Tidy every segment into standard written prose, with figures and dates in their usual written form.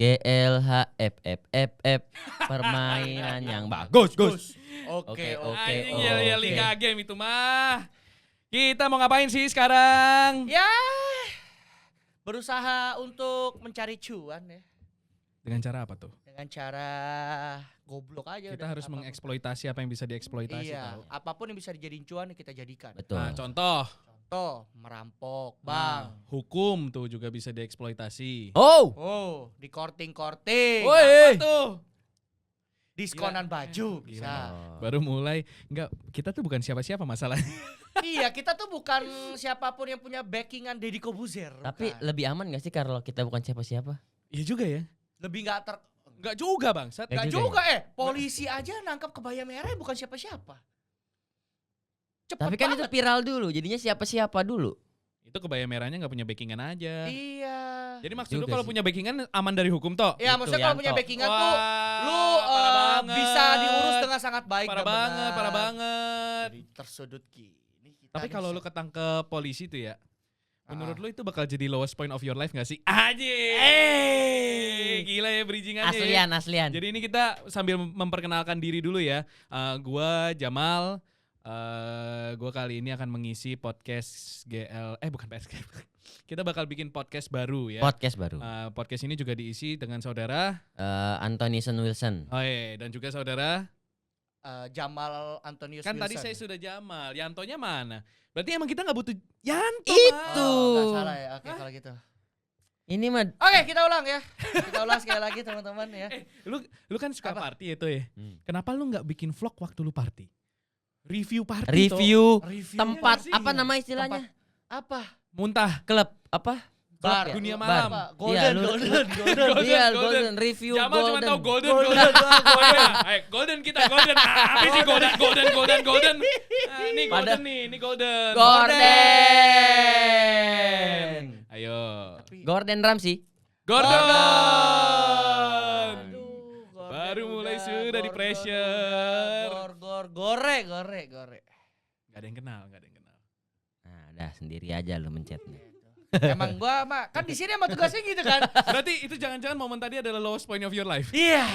GLHFFFF permainan yang bagus. Oke. Ya Liga Game itu mah. Kita mau ngapain sih sekarang? Ya, berusaha untuk mencari cuan ya. Dengan cara apa tuh? Dengan cara goblok aja. Kita harus mengeksploitasi apa yang bisa dieksploitasi. Iya, tahu. apapun yang bisa dijadiin cuan kita jadikan. Betul. Nah, contoh. Contoh, merampok, bang. Hukum tuh juga bisa dieksploitasi. Oh, di korting-korting. Apa tuh? Diskonan baju Gila. bisa. Baru mulai. Enggak, kita tuh bukan siapa-siapa masalahnya. Iya, kita tuh bukan siapapun yang punya backingan Deddy Kobuzer. Tapi bukan. lebih aman gak sih kalau kita bukan siapa-siapa? Iya juga ya. Lebih nggak Enggak juga bang. Nggak nggak juga juga polisi aja nangkap kebaya merah bukan siapa-siapa. Cepet Tapi kan itu banget. viral dulu, jadinya siapa-siapa dulu. Itu kebaya merahnya nggak punya backingan aja. Iya. Jadi maksud lu Juga kalau sih. punya backingan aman dari hukum toh? Ya, Itu, maksudnya kalau punya Yanto. backingan tuh lu parah banget. bisa diurus dengan sangat baik Parah dan banget, benar. parah banget. Jadi tersudut gini kita Tapi nih, kalau lu Seth. ketangkep polisi tuh ya, menurut Ah. lu itu bakal jadi lowest point of your life gak sih? Aja. Gila ya bridgingannya. ya. Aslian. Jadi ini kita sambil memperkenalkan diri dulu ya. Gua Jamal. Gua kali ini akan mengisi podcast GL. Bukan podcast. Kita bakal bikin podcast baru ya. Podcast baru. Podcast ini juga diisi dengan saudara. Antonison Wilson. Oh iya, dan juga saudara. Jamal Antonius Kan tadi Wilson. saya sudah Jamal. Yantonya mana? Berarti emang kita nggak butuh Yanto. Itu. Nggak salah ya. Oke, kalau gitu. Ini mah Oke, kita ulang ya. Kita ulang sekali lagi teman-teman ya. Lu kan suka Apa? party itu ya. Hmm. Kenapa lu nggak bikin vlog waktu lu party? Review party. review Review tempat nggak sih? apa nama istilahnya? apa? Muntah. Klub apa? Bar. ya? Dunia Bar. malam. Apa? Iya, Golden, lu- golden. Iya, Golden. golden review Jamal cuma golden. tahu golden. Golden. Golden kita golden. Apa sih golden. Nih golden nih, ini golden. Gordon. Ayo. Tapi- Gordon Ramsay. Gordon. Aduh, Gordon Baru mulai udah, sudah di Gordon pressure. udah, gore. Gak ada yang kenal. Nah, udah sendiri aja lu mencetnya. Emang gua mah kan di sini emang tugasnya gitu kan. Berarti itu jangan-jangan momen tadi adalah lowest point of your life. Iya,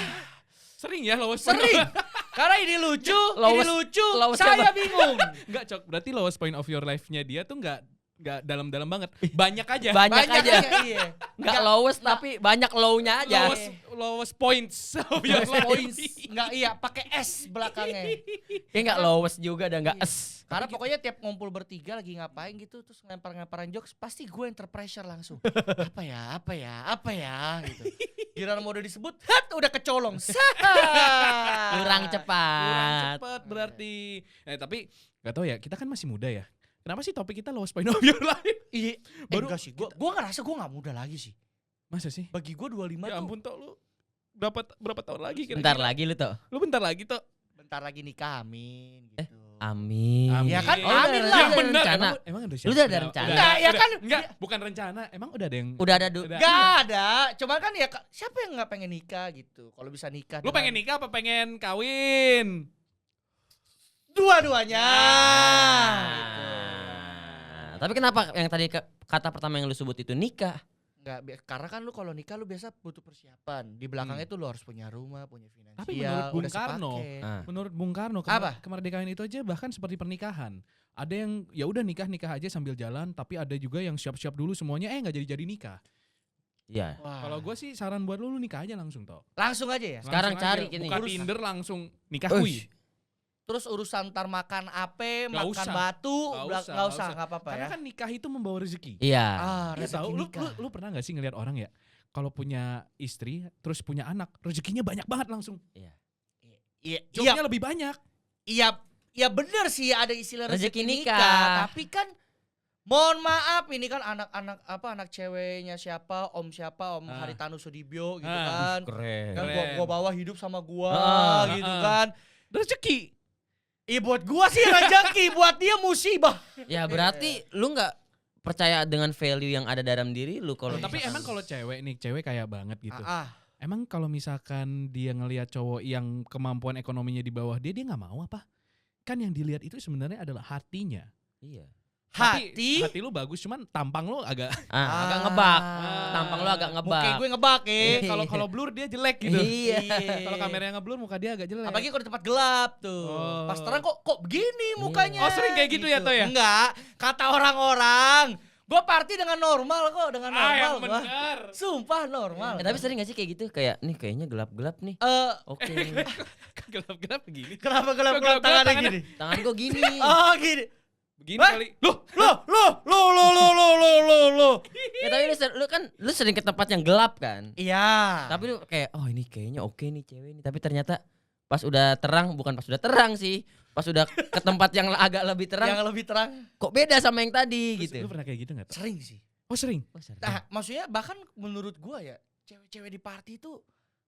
Sering ya lowest point. sering. Karena ini lucu, Lowest saya siapa? bingung. Enggak, Cok. Berarti lowest point of your life-nya dia tuh enggak dalam-dalam banget. Banyak aja. Banyak aja. Iya. Enggak lowest tapi banyak low-nya aja. Lowest points of your life. Points. Enggak iya, pakai S belakangnya. Kayak enggak lowest juga dan enggak Iya. es. Karena pokoknya tiap ngumpul bertiga lagi ngapain gitu terus ngelempar-ngelemparan jokes pasti gue yang terpressure langsung. Apa ya gitu. Giliran mau udah disebut, udah kecolong. Kurang Kurang cepat. cepat berarti. Tapi enggak tahu ya, kita kan masih muda ya. Kenapa sih topik kita lowest point of your life? Iya, Baru enggak sih. Gua ngerasa gue gak muda lagi sih. Masa sih? Bagi gue 25 Ya tuh ampun Tok, lu berapa tahun lagi kira-kira? Bentar lagi lu tuh. Lu bentar lagi Tok. bentar lagi nikah, amin gitu. Amin. Amin. Ya kan, Oh, amin udah lah. ada Ya benar. rencana. Emang udah Lu udah ada rencana? Enggak, ya kan. Enggak, bukan rencana. Emang udah ada yang Udah ada Gak ada, cuman kan ya siapa yang gak pengen nikah gitu. Kalau bisa nikah. Lu pengen nikah apa pengen kawin? Dua-duanya. Ah. Tapi kenapa yang tadi kata pertama yang lu sebut itu nikah? Enggak, karena kan lu kalau nikah lu biasa butuh persiapan. Di belakangnya tuh lu harus punya rumah, punya finansial. Tapi menurut Bung udah Karno, sepaket. Ah. Menurut Bung Karno, Apa? kemerdekaan itu aja bahkan seperti pernikahan. Ada yang ya udah nikah aja sambil jalan, tapi ada juga yang siap-siap dulu semuanya nggak jadi nikah. Iya. Wah. Kalau gue sih saran buat lu nikah aja langsung Tok. Langsung aja ya. Sekarang Langsung cari aja, gini. buka Urus. Tinder langsung nikah Uish. kui. Terus urusan ntar makan ape, Nggak makan usah. batu, Nggak nggak usah. usah, nggak apa-apa Karena ya. kan nikah itu membawa rezeki. Iya. Lu Rezeki tahu, nikah. lu pernah gak sih ngelihat orang ya kalau punya istri terus punya anak rezekinya banyak banget langsung. Iya, iya, Jobnya lebih banyak. iya bener sih ada istilah Rezeki rezeki nikah. nikah. Tapi kan mohon maaf ini kan anak ceweknya siapa, om Ah. Haritanu Sudibyo gitu Ah. kan. Keren. Kan Keren. gua bawa hidup sama gua Ah, gitu ah. kan. Rezeki. Buat gua sih rezeki, buat dia musibah. Ya berarti lu nggak percaya dengan value yang ada dalam diri lu kalau Tapi misalkan- emang kalau cewek nih, cewek kaya banget gitu. Ah, Emang kalau misalkan dia ngelihat cowok yang kemampuan ekonominya di bawah dia nggak mau apa? Kan yang dilihat itu sebenarnya adalah hatinya. Iya. Hati lu bagus, cuman tampang lu agak Agak ngebak. Tampang lu agak ngebak. Muka gue ngebak kalau blur dia jelek gitu. Iya. Kalau kameranya ngeblur muka dia agak jelek. Apalagi kalau di tempat gelap tuh. Oh. Pas terang kok begini mukanya. Oh, sering kayak gitu ya, Toh, ya? Enggak, kata orang-orang. Gue party dengan normal kok, dengan normal yang gua. bener. Sumpah normal. Tapi sering gak sih kayak gitu? Kayak nih kayaknya gelap-gelap nih. Oke. Gelap-gelap begini. Kenapa Kok gelap-gelap gelap-gelap tangannya tangannya? gini? Tangan gue gini. Oh gini. Begini Hah? kali. Loh, Lo. Ya tapi lu sering ke tempat yang gelap kan? Iya. Tapi lu kayak ini kayaknya oke nih cewek nih. Tapi ternyata pas udah terang, bukan pas udah terang sih. Pas udah ke tempat yang agak lebih terang, Yang lebih terang. kok beda sama yang tadi Terus gitu. lu pernah kayak gitu enggak? Sering sih. Oh, sering. Nah, maksudnya bahkan menurut gua ya, cewek-cewek di party itu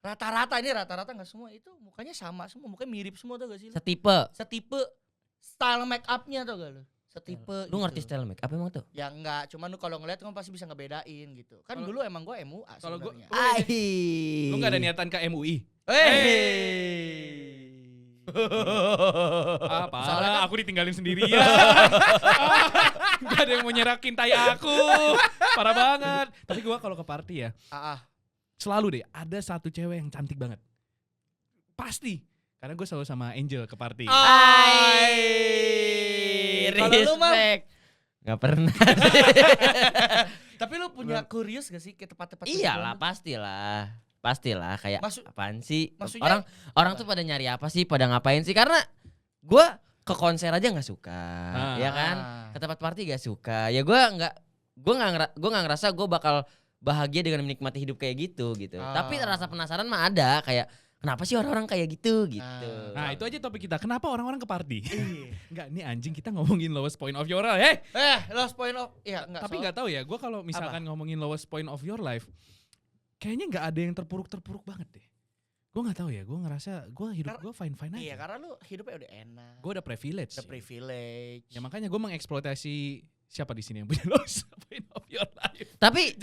rata-rata nggak semua itu mukanya sama semua, mukanya mirip semua tuh gak sih? Setipe style make upnya tuh gak lu? Setipe. Lu ngerti style make up emang tuh? Ya enggak, cuman lu kalau ngeliat kan pasti bisa ngebedain gitu. Kan dulu emang gua MUA Kalau gua sebenarnya. lu enggak ada niatan ke MUI. Apa? Soalnya kan- Aku ditinggalin sendirian. Gak ada yang mau nyerakin tai aku. Parah banget. Tapi gua kalau ke party ya, selalu deh ada satu cewek yang cantik banget. Pasti. Karena gue selalu sama Angel ke party. Kalau lu mah Gak pernah. tapi lu punya curious gak sih ke tempat-tempat Iyalah gitu? pastilah kayak Maksud- apaan sih? maksudnya- Orang tuh pada nyari apa sih? Pada ngapain sih? Karena gua ke konser aja nggak suka, ya kan? Ke tempat party gak suka. Ya gua nggak ngerasa gue bakal bahagia dengan menikmati hidup kayak gitu. Tapi rasa penasaran mah ada, kayak kenapa sih orang-orang kayak gitu. Nah, itu aja topik kita. Kenapa orang-orang ke party? Iya. Enggak, ini anjing kita ngomongin lowest point of your life. Lost point of enggak. Tapi nggak tahu ya, gue kalau misalkan ngomongin lowest point of your life, kayaknya nggak ada yang terpuruk banget deh. Gue nggak tahu ya, gue ngerasa gue hidup gue fine aja. Iya, karena lu hidupnya udah enak. Gue udah privilege. Udah privilege. Ya makanya gue mengeksploitasi siapa di sini yang punya lowest point of your life. Tapi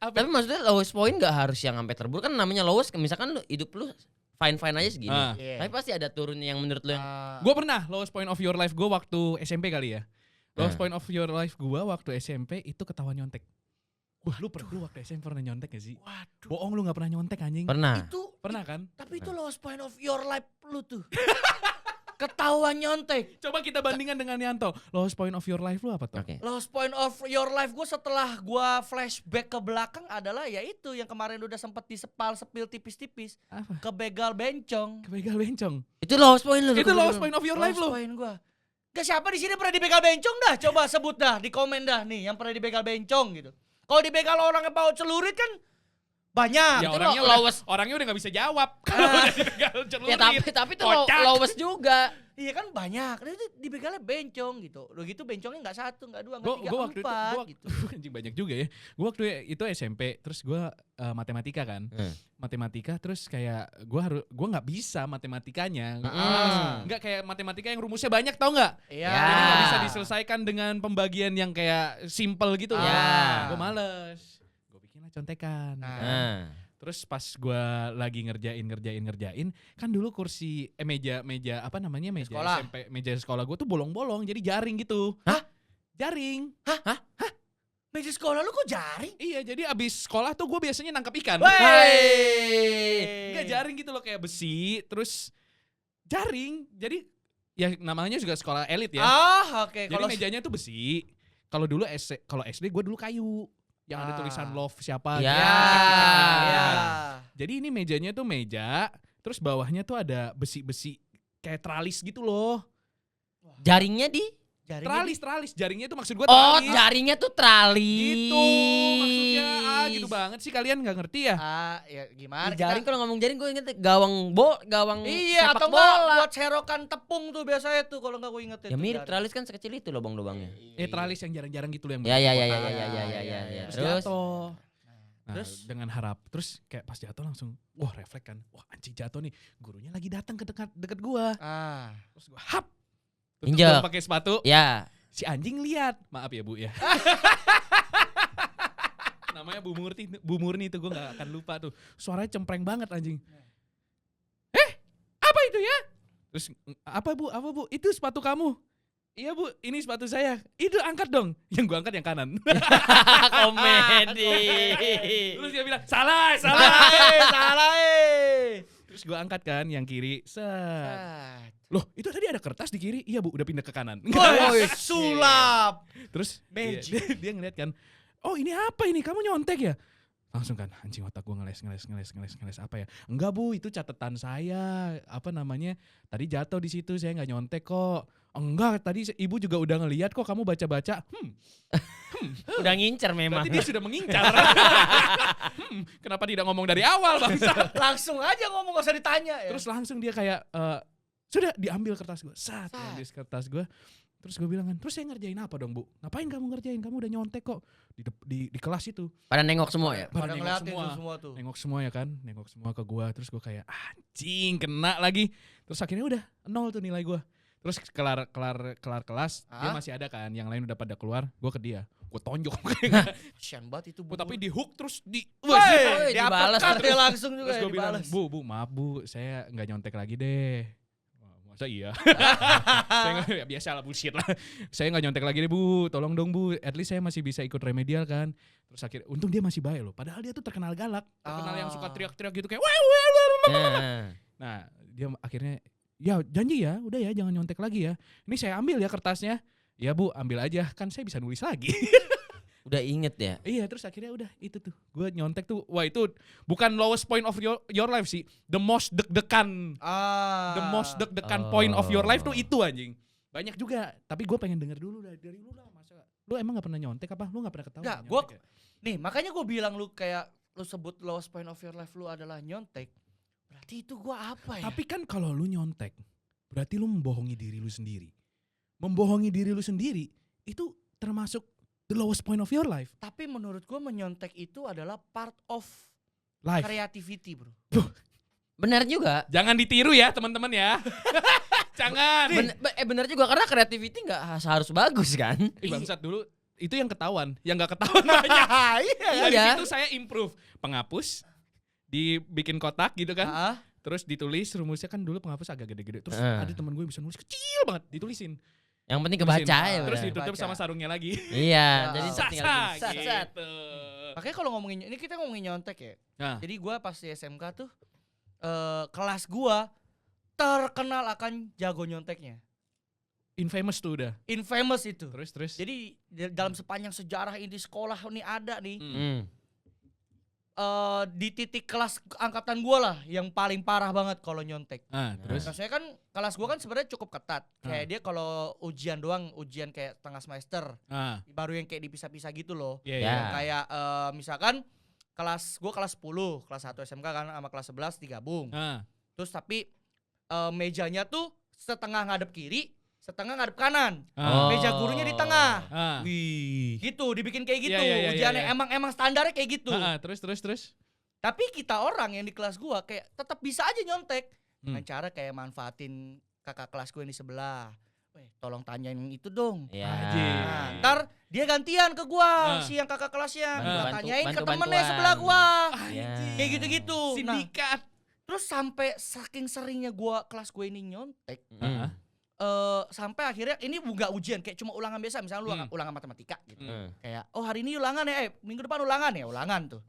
Apa? tapi maksudnya lowest point nggak harus yang sampai terburuk, kan namanya lowest. Misalkan lu hidup lu fine aja segini. Iya. Tapi pasti ada turunnya yang menurut lu yang Gue pernah lowest point of your life gue waktu SMP kali ya. Lowest Nah. point of your life gue waktu SMP itu ketahuan nyontek. Wah, lu waktu SMP pernah nyontek gak sih? Waduh. Bohong, lu gak pernah nyontek anjing. pernah. Itu Pernah kan? tapi itu lowest point of your life lu tuh. Ketahuan nyontek. Coba kita bandingkan dengan Yanto. Lowest point of your life lu apa tuh? Oke. Lowest point of your life gue setelah gue flashback ke belakang adalah ya itu yang kemarin udah sempet sepil tipis-tipis. Apa? Ke begal bencong. Kebegal bencong. Itu lowest point lu. Itu lowest point of your life Lowest lu. point gue. Gak siapa di sini pernah dibegal bencong dah? Coba sebut dah di komen dah nih yang pernah dibegal bencong gitu. Kalau dibegal orang yang bawa celurit kan banyak. Ya itu orangnya lowest. orangnya udah gak bisa jawab. Kalau udah dibegal celurit. Ya tapi itu Kocak. lowest juga. Iya kan banyak. Itu dibegalnya bencong gitu. Lo gitu bencongnya nggak satu, nggak dua, nggak Gue tiga, waktu itu empat gitu. anjing banyak juga ya. Gue waktu itu SMP, terus gue matematika kan. Matematika terus kayak gue nggak bisa matematikanya. Nggak kayak matematika yang rumusnya banyak, tau nggak? Iya. Ya. Jadi nggak bisa diselesaikan dengan pembagian yang kayak simple gitu. Ya. Gue males. Gue bikinlah contekan. Nah. Terus pas gue lagi ngerjain, kan dulu kursi meja apa namanya meja Sekolah. SMP, meja sekolah gue tuh bolong-bolong, jadi jaring gitu. Hah? Jaring. Meja sekolah lu kok jaring? Iya, jadi abis sekolah tuh gue biasanya nangkap ikan. Enggak jaring gitu loh, kayak besi, terus jaring. Jadi ya namanya juga sekolah elit ya. Oke. Jadi mejanya tuh besi. Kalau dulu SD gue dulu kayu. Yang ada tulisan love siapa Ya. gitu. Ya. Jadi ini mejanya tuh meja, terus bawahnya tuh ada besi-besi kayak tralis gitu loh. Jaringnya di Tralis, jaringnya tuh maksud gue Oh, tralis. jaringnya tuh tralis. Gitu maksudnya. Gitu banget sih, kalian nggak ngerti ya? Ya gimana? Jaring, kita- kalau ngomong jaring gue inget gawang Iya, sepak atau enggak bola. buat serokan tepung tuh biasanya tuh kalau enggak gue inget Ya itu mirip jaring. tralis kan sekecil itu lubang-lubangnya. Tralis yang jarang-jarang gitu loh yang Ya. Iya. Terus Terus jatuh. Nah, Terus? dengan terus kayak pas jatuh langsung wah refleks kan. Wah, anjing jatuh nih. Gurunya lagi datang ke deket gua. Terus gua hap. Tutup Injek. dong pakai sepatu. ya. Si anjing lihat. Maaf ya, Bu ya. Namanya Bu Murni itu gue gak akan lupa tuh. Suaranya cempreng banget anjing. Apa itu ya? Terus apa Bu? Itu sepatu kamu. Iya Bu, ini sepatu saya. Itu angkat dong. Yang gue angkat yang kanan. Komedi. Terus dia bilang, salah. Terus gue angkat kan yang kiri. Set. Loh, itu tadi ada kertas di kiri. Iya Bu, udah pindah ke kanan. Woi, sulap. Terus Magic. dia ngeliat kan, oh ini apa ini? Kamu nyontek ya? Langsung kan, anjing otak gue ngeles apa ya? Enggak Bu, itu catatan saya. Apa namanya? Tadi jatuh di situ, saya nggak nyontek kok. Enggak, tadi ibu juga udah ngeliat kok kamu baca-baca. Udah ngincer memang. Berarti dia sudah mengincar. Kenapa tidak ngomong dari awal bangsa? Langsung aja ngomong, gak usah ditanya ya. Terus langsung dia kayak, sudah diambil kertas gue. Diambil kertas gue. Terus gue bilang kan, terus saya ngerjain apa dong Bu? Ngapain kamu ngerjain? Kamu udah nyontek kok di kelas itu. Pada nengok semua ya? Pada nengok ngeliatin semua tuh. Nengok semua ya kan, nengok semua ke gue. Terus gue kayak anjing kena lagi. Terus akhirnya udah 0 tuh nilai gue. Terus kelar kelas, dia masih ada kan, yang lain udah pada keluar, gue ke dia. Gue tonjok Kasian banget itu Bu. tapi di hook terus dibalas dia langsung juga. Terus gue bilang, dibalas. Bu maaf Bu, saya gak nyontek lagi deh. Masa iya? Ya biasa lah bullshit lah. Saya gak nyontek lagi deh Bu, tolong dong Bu, at least saya masih bisa ikut remedial kan. Terus akhirnya, untung dia masih baik loh, padahal dia tuh terkenal galak. Terkenal yang suka teriak-teriak gitu kayak Nah dia akhirnya, ya janji ya, udah ya jangan nyontek lagi ya. Ini saya ambil ya kertasnya. Ya Bu, ambil aja, kan saya bisa nulis lagi. Udah inget ya? Iya, terus akhirnya udah itu tuh. Gue nyontek tuh, wah itu bukan lowest point of your life sih. The most deg-degan. The most deg-degan point of your life tuh itu anjing. Banyak juga, tapi gue pengen denger dulu dari lu lah. Masa lu emang gak pernah nyontek apa? Lu gak pernah ketawa? Enggak, ya? nih makanya gue bilang lu kayak lu sebut lowest point of your life lu adalah nyontek. Berarti itu gue apa ya? Tapi kan kalau lu nyontek, berarti lu membohongi diri lu sendiri. Membohongi diri lu sendiri itu termasuk the lowest point of your life. Tapi menurut gue menyontek itu adalah part of Life. creativity bro. Benar juga. Jangan ditiru ya teman-teman ya. Jangan. Benar juga karena creativity nggak harus bagus kan? Bangsat dulu itu yang ketahuan, yang nggak ketahuan banyak. Iya. Dari situ saya improve, penghapus, dibikin kotak gitu kan. Terus ditulis rumusnya kan dulu penghapus agak gede-gede. Terus ada teman gue bisa nulis kecil banget, ditulisin. Yang penting kebaca ya. Terus udah. ditutup sama sarungnya lagi. Iya, jadi Sat, tinggal Gitu. Makanya kalau ngomongin ini kita ngomongin nyontek ya. Nah. Jadi gue pas di SMK tuh kelas gue terkenal akan jago nyonteknya. Infamous tuh udah. Infamous itu. Terus. Jadi dalam sepanjang sejarah ini sekolah ini ada nih. Di titik kelas angkatan gue lah yang paling parah banget kalau nyontek. Terus. Nah, saya kan kelas gue kan sebenarnya cukup ketat. Kayak dia kalau ujian doang, ujian kayak tengah semester. Baru yang kayak dipisah-pisah gitu loh. Yeah. Kayak misalkan gue kelas 10, kelas 1 SMK kan sama kelas 11 digabung. Terus tapi mejanya tuh setengah ngadep kiri, setengah ngadep kanan. Meja gurunya di tengah. Wih. Gitu, dibikin kayak gitu. Iya, Ujiannya iya. emang standarnya kayak gitu. Terus. Tapi kita orang yang di kelas gua kayak tetap bisa aja nyontek. Dengan cara kayak manfaatin kakak kelas gue yang di sebelah. Weh, tolong tanyain yang itu dong. Iya. Nah, ntar dia gantian ke gua, si yang kakak kelasnya. Gua tanyain ke temennya sebelah gua. Kayak gitu-gitu. Sindikat. Terus sampai saking seringnya kelas gue ini nyontek. Sampai akhirnya ini nggak ujian, kayak cuma ulangan biasa. Misalnya lu ulangan matematika gitu. Kayak Hari ini ulangan ya, minggu depan ulangan ya, ulangan tuh.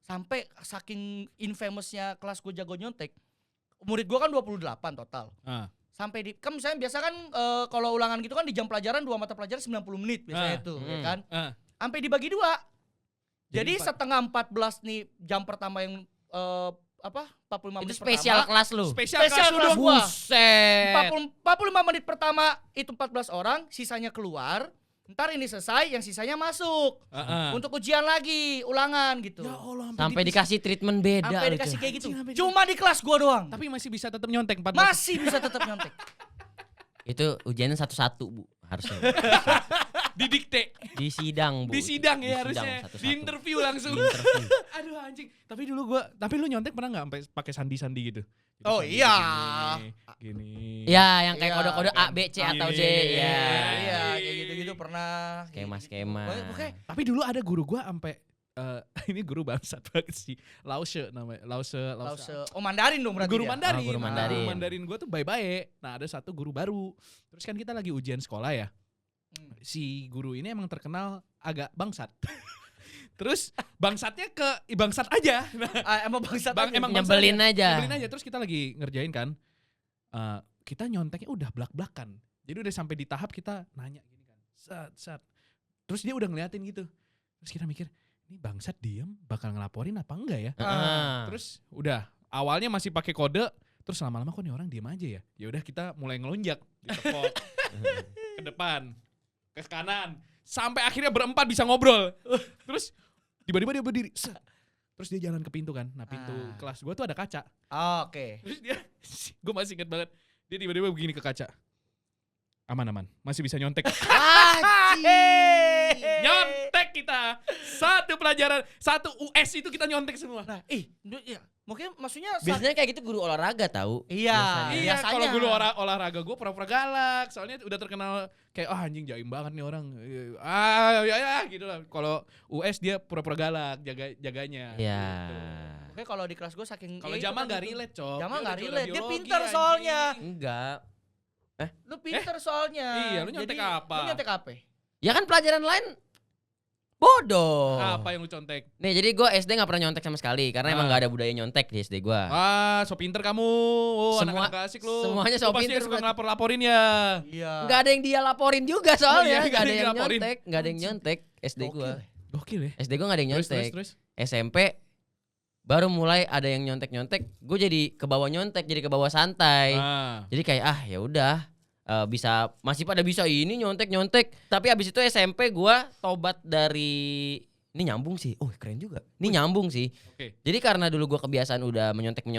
Sampai saking infamousnya kelas gue jago nyontek, murid gue kan 28 total. Sampai kan misalnya biasa kan kalau ulangan gitu kan di jam pelajaran 2 mata pelajaran 90 menit biasanya tuh, ya kan. Sampai dibagi 2. Jadi setengah 14 nih jam pertama yang 45 menit itu spesial pertama. kelas lu. Spesial kelas gua. Buset. 45 menit pertama itu 14 orang, sisanya keluar. Ntar ini selesai, yang sisanya masuk. Untuk ujian lagi, ulangan gitu. Ya Allah, Sampai dikasih treatment beda. Sampai dikasih kayak gitu. Cuma di kelas gua doang. Tapi masih bisa tetap nyontek 14. Masih bisa tetap nyontek. Itu ujiannya satu-satu, Bu. Harusnya. Didikte. Di sidang, Bu. Di sidang ya Di sidang, harusnya. satu-satu. Di interview langsung. Di interview. Aduh anjing. Tapi dulu tapi lu nyontek pernah enggak sampai pakai sandi-sandi gitu? Oh Sandi iya. Gini. Ya, yang kayak Iya, kode-kode A, kan. B, C atau D. Iya. Ya. Iya, kayak gitu-gitu pernah. Skema-skema. Oke. Tapi dulu ada guru gua sampai ini guru bangsat banget sih. Lause namanya. Lause. Oh Mandarin dong berarti. Guru dia? Mandarin. Guru Mandarin. Guru Mandarin gue tuh baik-baik. Nah ada satu guru baru. Terus kan kita lagi ujian sekolah ya. Si guru ini emang terkenal agak bangsat. Terus bangsatnya ke bangsat aja. Nah, Emang bangsat emang nyebelin aja. Nyebelin aja. Terus kita lagi ngerjain kan. Kita nyonteknya udah blak-blakan. Jadi udah sampai di tahap kita nanya gini kan. Sat. Terus dia udah ngeliatin gitu. Terus kita mikir, ini bangsat diem bakal ngelaporin apa enggak ya? Terus udah awalnya masih pakai kode, terus lama-lama kok nih orang diem aja ya? Ya udah kita mulai ngelonjak, ditepok ke depan, ke kanan, sampai akhirnya berempat bisa ngobrol. Terus tiba-tiba dia berdiri, terus dia jalan ke pintu kan. Nah pintu kelas gue tuh ada kaca. Oke. Terus dia, gue masih inget banget, dia tiba-tiba begini ke kaca. Aman, masih bisa nyontek. Nyontek kita. Satu pelajaran, satu US itu kita nyontek semua. Nah, ya, mungkin maksudnya Biasanya kayak gitu guru olahraga tahu. Iya, Iya, biasanya. kalau guru olahraga gue pura-pura galak. Soalnya udah terkenal kayak anjing jaim banget nih orang. Ya gitu lah. Kalau US dia pura-pura galak, jaganya. Iya. Gitu. Oke, kalau di kelas gue saking Kalau Jamal gak relate, Cok. Jamal Dia gak udah juara relate, dia biologi, pinter anjing. soalnya. Enggak. Lu pinter soalnya. Iya, lu nyontek apa? Lu nyontek apa? Ya kan pelajaran lain bodoh. Apa yang lu contek? Nih jadi gue SD gak pernah nyontek sama sekali. Karena emang gak ada budaya nyontek di SD gue. So pinter kamu. Anak-anak gak asik lu. Semuanya so Lu pasti pinter, suka Bro. ngelapor-laporin ya. Iya. Gak ada yang dia laporin juga soalnya. Oh, iya, Gak ada yang dilaporin. nyontek. Gak ada yang nyontek SD gue. Gokil ya. SD gue gak ada yang nyontek. Terus. SMP baru mulai ada yang nyontek. Gue jadi ke bawah nyontek, jadi ke bawah santai. Jadi kayak ya udah. Bisa masih pada bisa ini nyontek. Tapi abis itu SMP gue tobat dari ini nyambung sih. Oh keren juga. Ini nyambung sih. Oke. Jadi karena dulu gue kebiasaan udah menyontek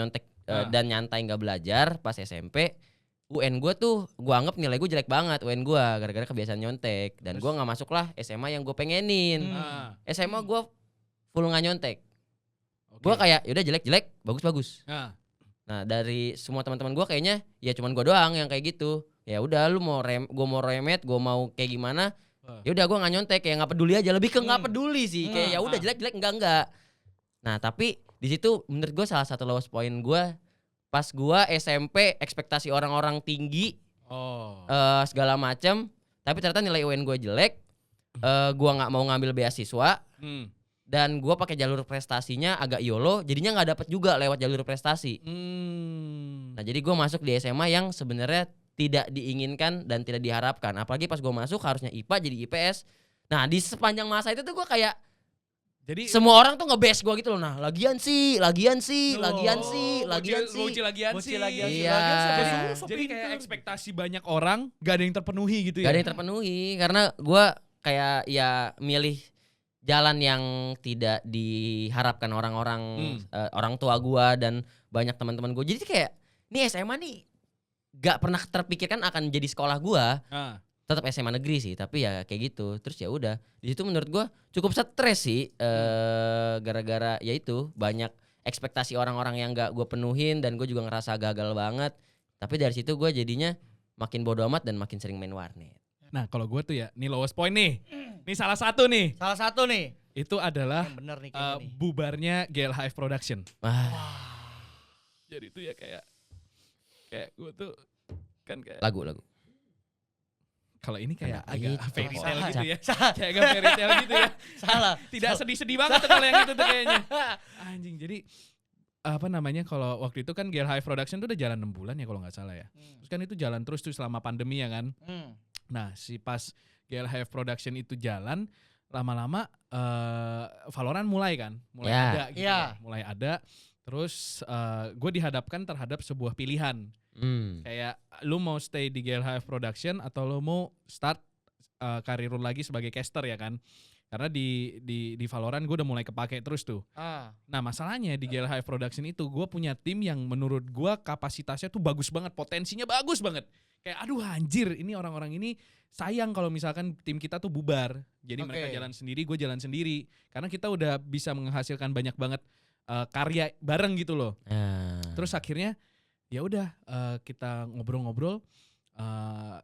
dan nyantai nggak belajar pas SMP, UN gue tuh gue anggap nilai gue jelek banget UN gue gara-gara kebiasaan nyontek dan gue nggak masuk lah SMA yang gue pengenin. SMA gue full nggak nyontek. Gue kayak yaudah jelek bagus. Nah dari semua teman-teman gue kayaknya ya cuman gue doang yang kayak gitu. Ya udah lu gue mau remet, gue mau kayak gimana, ya udah gue nggak nyontek, kayak nggak peduli aja, lebih ke nggak peduli sih, kayak ya udah jelek enggak. Nah tapi di situ menurut gue salah satu lowest point gue pas gue SMP ekspektasi orang-orang tinggi, segala macam, tapi ternyata nilai UN gue jelek, gue nggak mau ngambil beasiswa. Dan gue pakai jalur prestasinya agak YOLO, jadinya nggak dapet juga lewat jalur prestasi. Nah jadi gue masuk di SMA yang sebenarnya tidak diinginkan dan tidak diharapkan. Apalagi pas gue masuk harusnya IPA jadi IPS. Nah di sepanjang masa itu tuh gue kayak jadi semua orang tuh nge-bash gue gitu loh. Nah lagian sih. Iya. Jadi kayak ekspektasi banyak orang gak ada yang terpenuhi gitu ya. Gak ada yang terpenuhi karena gue kayak ya milih jalan yang tidak diharapkan orang-orang, orang tua gue dan banyak teman-teman gue. Jadi kayak nih SMA nih gak pernah terpikirkan akan jadi sekolah gue. Tetap SMA negeri sih, tapi ya kayak gitu. Terus ya udah di situ menurut gue cukup stres sih, gara-gara ya itu banyak ekspektasi orang-orang yang gak gue penuhin dan gue juga ngerasa gagal banget. Tapi dari situ gue jadinya makin bodo amat dan makin sering main warnet. Nah kalau gue tuh ya, nih lowest point nih. Nih salah satu nih. Itu adalah bener nih, bubarnya GLHF Production. Jadi itu ya kayak gue tuh kan kayak lagu. Kalau ini kayak Kenapa agak fairy tale Oh, gitu ya. Kayak agak fairy tale gitu ya. Salah. Tidak sedih-sedih banget tuh kalau yang itu tuh kayaknya. Anjing, jadi apa namanya kalau waktu itu kan GLHF Production tuh udah jalan 6 bulan ya kalau nggak salah ya. Terus kan itu jalan terus tuh selama pandemi ya kan. Nah si pas GLHF Production itu jalan lama-lama Valorant mulai ada gitu. Mulai ada. Terus gue dihadapkan terhadap sebuah pilihan. Kayak lu mau stay di GLHF Production atau lu mau start karir lu lagi sebagai caster ya kan. Karena di Valorant gue udah mulai kepake terus tuh. Nah masalahnya di GLHF Production itu gue punya tim yang menurut gue kapasitasnya tuh bagus banget. Potensinya bagus banget. Kayak aduh anjir ini orang-orang ini sayang kalau misalkan tim kita tuh bubar. Jadi mereka jalan sendiri, gue jalan sendiri. Karena kita udah bisa menghasilkan banyak banget karya bareng gitu loh. Terus akhirnya ya udah kita ngobrol-ngobrol,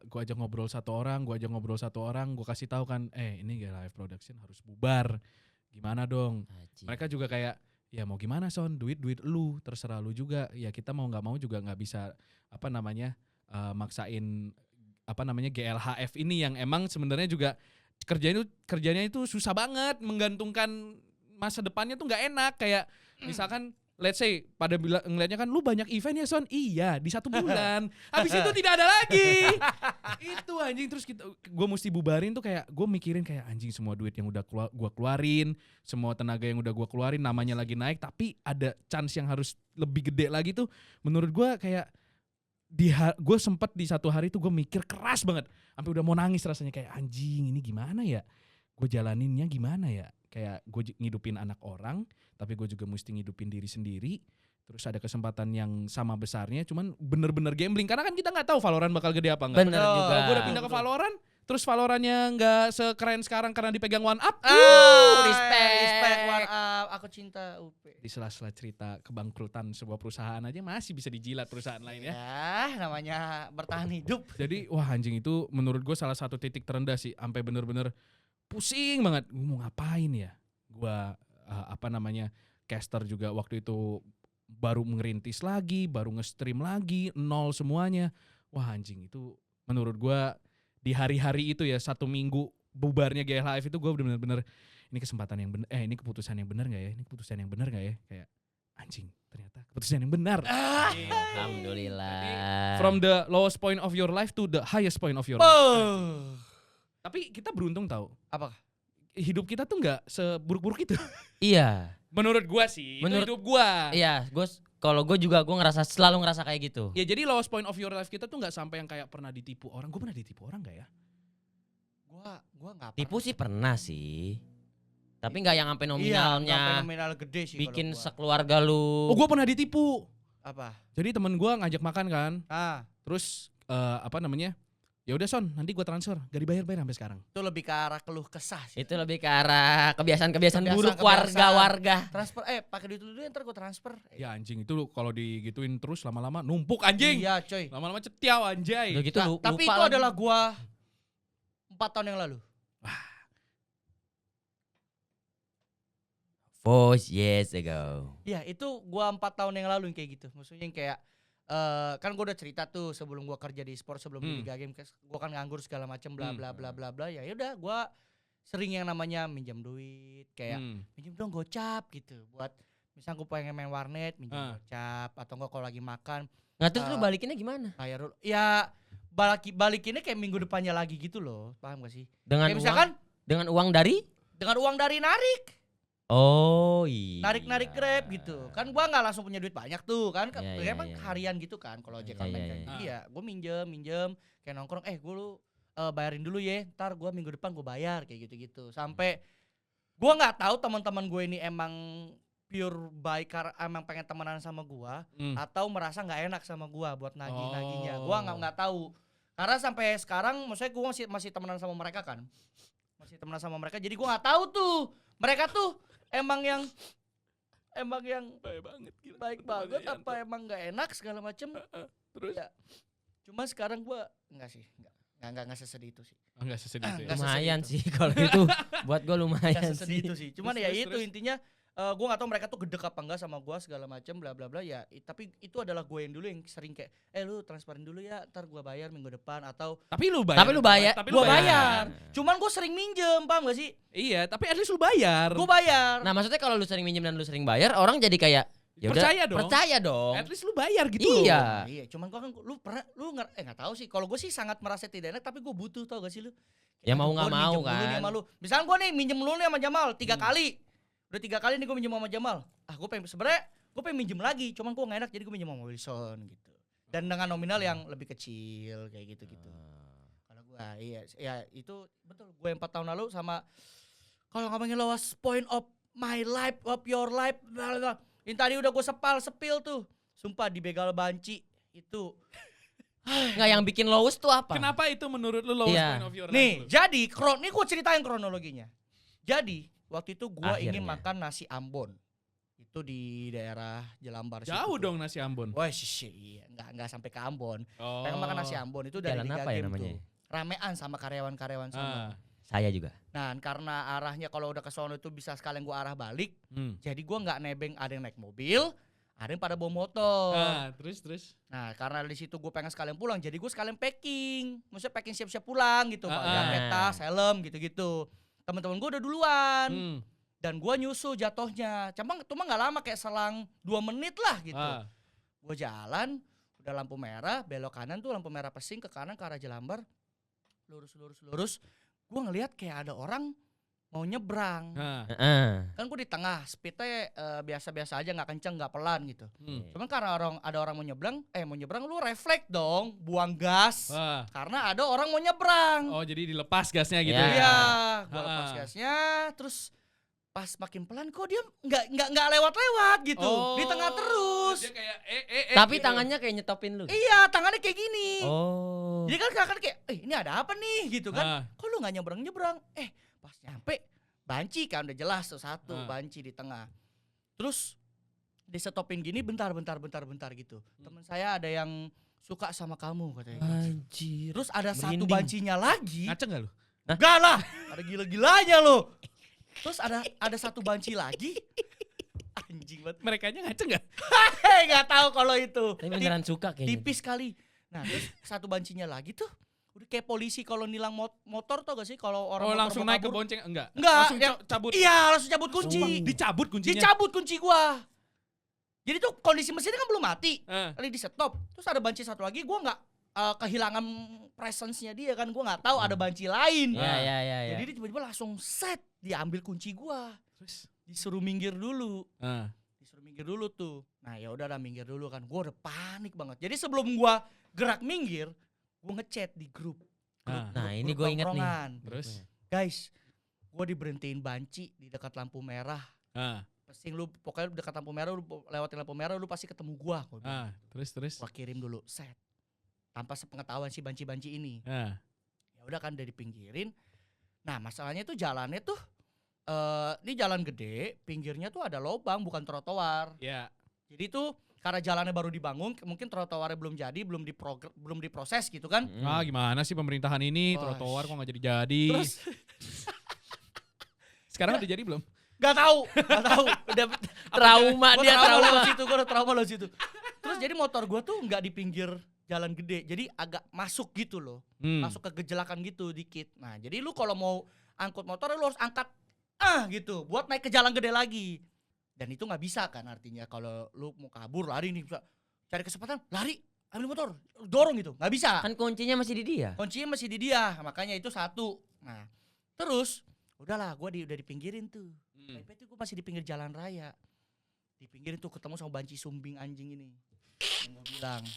gue ajak ngobrol satu orang, gue kasih tahu kan, ini GLHF Production harus bubar. gimana dong. Haji. Mereka juga kayak ya mau gimana Son, duit lu, terserah lu juga. Ya kita mau nggak mau juga nggak bisa maksain GLHF ini yang emang sebenarnya juga kerjanya itu susah banget, menggantungkan masa depannya tuh nggak enak. Kayak misalkan let's say pada bilang ngelihatnya kan lu banyak event ya Son, iya di 1 bulan, habis itu tidak ada lagi. Itu anjing, terus gue mesti bubarin tuh, kayak gue mikirin kayak anjing, semua duit yang udah gue keluarin, semua tenaga yang udah gue keluarin, namanya lagi naik, tapi ada chance yang harus lebih gede lagi tuh. Menurut gue kayak gue sempet di satu hari tuh gue mikir keras banget, sampai udah mau nangis rasanya, kayak anjing ini gimana ya, gue jalaninnya gimana ya, kayak gue ngidupin anak orang tapi gue juga mesti ngidupin diri sendiri. Terus ada kesempatan yang sama besarnya, cuman bener-bener gambling karena kan kita nggak tahu Valorant bakal gede apa enggak. Bener juga. Gue udah pindah ke Valorant, terus Valorantnya nggak sekeren sekarang karena dipegang One Up. Respect One Up, aku cinta UP. Di sela-sela cerita kebangkrutan sebuah perusahaan aja masih bisa dijilat perusahaan lain ya. Ya, namanya bertahan hidup. Jadi wah anjing, itu menurut gue salah satu titik terendah sih, sampai bener-bener pusing banget. Gue mau ngapain ya? Gue caster juga waktu itu baru ngerintis lagi, baru nge-stream lagi, nol semuanya. Wah anjing, itu menurut gue di hari-hari itu ya, 1 minggu bubarnya GLHF itu gue bener-bener ini kesempatan yang benar, ini keputusan yang benar nggak ya? Ini keputusan yang benar nggak ya? Kayak anjing, ternyata keputusan yang benar. Alhamdulillah. From the lowest point of your life to the highest point of your life. Tapi kita beruntung tahu. Apa? Hidup kita tuh nggak seburuk-buruk itu. Iya. Menurut gua sih, itu hidup gua. Iya, kalau gue juga selalu ngerasa kayak gitu. Ya jadi lowest point of your life kita tuh nggak sampai yang kayak pernah ditipu orang. Gue pernah ditipu orang nggak ya? Gua nggak. Tipu sih pernah sih. Tapi nggak yang sampai Iya, nominalnya. sampai nominal gede sih. Bikin kalau gua. sekeluarga lu. Oh, gue pernah ditipu. Apa? Jadi temen gua ngajak makan kan. Terus Terus ya udah Son, nanti gua transfer. Gak dibayar-bayar sampai sekarang. itu lebih ke arah keluh kesah sih. Itu lebih ke arah kebiasaan buruk Kebiasaan. warga. Transfer, pakai duit dulu ntar gue transfer. Ya anjing, itu kalau digituin terus lama-lama numpuk anjing. Iya coy. Lama-lama cetiau anjay. Udah gitu Tapi lupa itu lagi. adalah gua 4 tahun yang lalu. 4 years ago. Iya, itu gua 4 tahun yang lalu yang kayak gitu. Maksudnya yang kayak kan gua udah cerita tuh sebelum gua kerja di e-sport, sebelum di Liga Game, gua kan nganggur segala macam bla bla bla bla bla. Ya udah gua sering yang namanya minjam duit, kayak minjem dong gocap gitu. Buat misalnya gua pengen main warnet, minjem gocap, atau enggak kalau lagi makan. Nggak, terus lu balikinnya gimana? Bayar dulu. Ya balikinnya kayak minggu depannya lagi gitu loh. Paham gak sih? Dengan Kayak misalkan dengan uang dari? dengan uang dari narik. Oh iya. Narik Grab gitu. Kan gua nggak langsung punya duit banyak tuh kan. Iya, Emang iya. harian gitu kan kalau ojek Iya, online iya, kan. iya. Jadi ya gua minjem kayak nongkrong, gua lu bayarin dulu ya. Ntar gua minggu depan gua bayar kayak gitu-gitu. Sampai gua nggak tahu teman-teman gue ini emang pure baik karena emang pengen temenan sama gua atau merasa nggak enak sama gua buat nagih-nagihnya. Gua nggak tahu. Karena sampai sekarang maksudnya gua masih temenan sama mereka kan. Masih temenan sama mereka. Jadi gua nggak tahu tuh. Mereka tuh emang yang baik banget, gila. baik banget apa emang nggak enak segala macem. Terus ya, cuma sekarang gua enggak sesedih itu sih. enggak sesedih itu. Enggak Lumayan sesedih sih kalau itu. Buat gue lumayan Enggak sesedih sih. itu sih. Cuman Terus, ya itu terus. intinya gua nggak tahu mereka tuh gedek apa enggak sama gua segala macem bla bla bla ya. Tapi itu adalah gue yang dulu yang sering kayak lu transferin dulu ya, ntar gua bayar minggu depan atau Tapi lu bayar. gua bayar. Cuman gua sering minjem, paham gak sih? Iya, tapi at least lu bayar. Gua bayar. Nah, maksudnya kalau lu sering minjem dan lu sering bayar, orang jadi kayak ya udah, Percaya dong. dong. At least lu bayar gitu. Iya. Iya, cuman gua kan nggak tahu sih. Kalau gue sih sangat merasa tidak enak, tapi gue butuh, tau gak sih lu? Ya mau Gua nggak mau minjem dulu nih kan. sama lu. Misalnya gue nih minjem lu nih sama Jamal 3 kali. Udah 3 kali nih gue minjem sama Jamal. Gue pengen minjem lagi, cuman gue nggak enak jadi gue minjem sama Wilson gitu. Dan dengan nominal yang lebih kecil kayak gitu-gitu. Kalau gue iya itu betul. Gue 4 tahun lalu sama kalau ngomongin lowest point of my life, of your life, ini tadi udah gue sepil tuh. Sumpah di begal banci itu. Nggak, yang bikin lowest tuh apa? Kenapa itu menurut lu lowest Iya. point of your life? Nih, lu? jadi nih gue ceritain kronologinya. Jadi waktu itu gue ingin Akhirnya. makan nasi Ambon. Itu di daerah Jelambar situ Jauh tuh. dong nasi Ambon. Wah iya, nggak sampai ke Ambon. Oh. Pengen makan nasi Ambon itu dari Jalan Liga apa ya Game namanya? tuh. Ramean sama karyawan-karyawan sama. Saya juga. Nah karena arahnya kalau udah ke sono itu bisa sekalian gue arah balik. Jadi gue nggak nebeng, ada yang naik mobil, ada yang pada bawa motor. Terus. Nah karena di situ gue pengen sekalian pulang, jadi gue sekalian packing. Maksudnya packing siap-siap pulang gitu. Jaket, tas, helm gitu-gitu. Teman-teman gue udah duluan. Dan gue nyusul jatuhnya. Cuma nggak lama, kayak selang 2 menit lah gitu. Gue jalan, udah lampu merah, belok kanan tuh lampu merah pesing, ke kanan ke arah Jelambar. Lurus. Gue ngelihat kayak ada orang mau nyebrang. Kan gue di tengah, speednya biasa-biasa aja, nggak kenceng, nggak pelan gitu. Cuman karena ada orang mau nyebrang, lu refleks dong, buang gas. Karena ada orang mau nyebrang. Oh jadi dilepas gasnya gitu Ya. ya? Iya, gue lepas gasnya, terus pas makin pelan kok dia nggak lewat-lewat gitu, di tengah terus. Dia kayak Tapi gitu. tangannya kayak nyetopin lu. Iya, tangannya kayak gini. Oh. Jadi kan kayak, ini ada apa nih gitu kan? Kok lu nggak nyebrang? Pas nyampe banci kan udah jelas tuh satu banci di tengah. Terus disetopin gini bentar gitu. Temen saya ada yang suka sama kamu katanya. Anjir. Terus ada satu Merinding. bancinya lagi. Ngaceng gak lu? Enggak lah, ada gila-gilanya lo. Terus ada satu banci lagi. Anjing banget. Merekanya ngaceng gak? Nggak tahu kalau itu. Tapi beneran suka kayaknya. Tipis kali. Nah, terus satu bancinya lagi tuh udah kayak polisi kalau nilang motor tau gak sih, kalau orang motor langsung mau naik ke kabur. bonceng? Enggak. Enggak, Langsung yang- cabut. Iya, langsung cabut kunci. Dicabut kuncinya. Dicabut kunci gua. Jadi tuh kondisi mesinnya kan belum mati. Eh. Kali di stop. Terus ada banci satu lagi, gua nggak kehilangan presence-nya dia kan, gua nggak tahu ada banci lain. Ya. Jadi dia tiba-tiba langsung set diambil kunci gua. Terus. Disuruh minggir dulu. Ah. Disuruh minggir dulu tuh. Nah, ya udah minggir dulu kan. Gua udah panik banget. Jadi sebelum gua gerak minggir, gua ngechat di grup. Nah, ini gue inget nih. tongkrongan. Terus. Guys, gua diberhentiin banci di dekat lampu merah. Pesing lu, pokoknya dekat lampu merah, lu lewatin lampu merah, lu pasti ketemu gua. Gua bilang. Terus. Gua kirim dulu, set. Tanpa sepengetahuan si banci-banci ini. Ya udah kan, udah dipinggirin. Nah, masalahnya tuh jalannya tuh ini jalan gede, pinggirnya tuh ada lubang, bukan trotoar. Ya. Jadi tuh karena jalannya baru dibangun, mungkin trotoarnya belum jadi, belum diproses gitu kan. Gimana sih pemerintahan ini? Wah. Trotoar kok gak jadi-jadi? Terus Sekarang udah jadi belum? Gak tahu. Udah Trauma gua dia, trauma. lo situ, gua udah trauma lo situ. Terus jadi motor gua tuh nggak di pinggir jalan gede, jadi agak masuk gitu loh, masuk ke gejelakan gitu dikit. Nah, jadi lu kalau mau angkut motor lu harus angkat gitu, buat naik ke jalan gede lagi. Dan itu nggak bisa kan, artinya kalau lu mau kabur lari nih, bisa cari kesempatan, lari, ambil motor, dorong gitu, nggak bisa. Kan kuncinya masih di dia. Kuncinya masih di dia, makanya itu satu. Nah, terus udahlah, gua udah dipinggirin tuh. Tapi itu gue masih di pinggir jalan raya. Di pinggirin tuh ketemu sama banci sumbing anjing ini.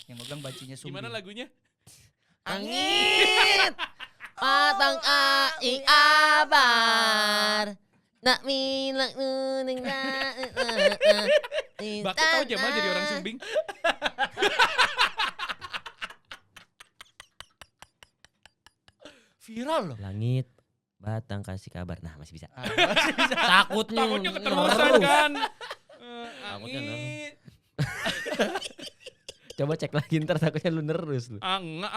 Yang gue bilang bancinya sumbing. Gimana lagunya? Angin patang aing abar. Nak milak nuning Bakti tahu Jamal jadi orang Sumbing? Viral loh. Langit batang kasih kabar. Nah, masih bisa. Masih bisa. Takutnya keterusan kan. Takutnya Angin. Coba cek lagi ntar, takutnya lu nerus lu. Enggak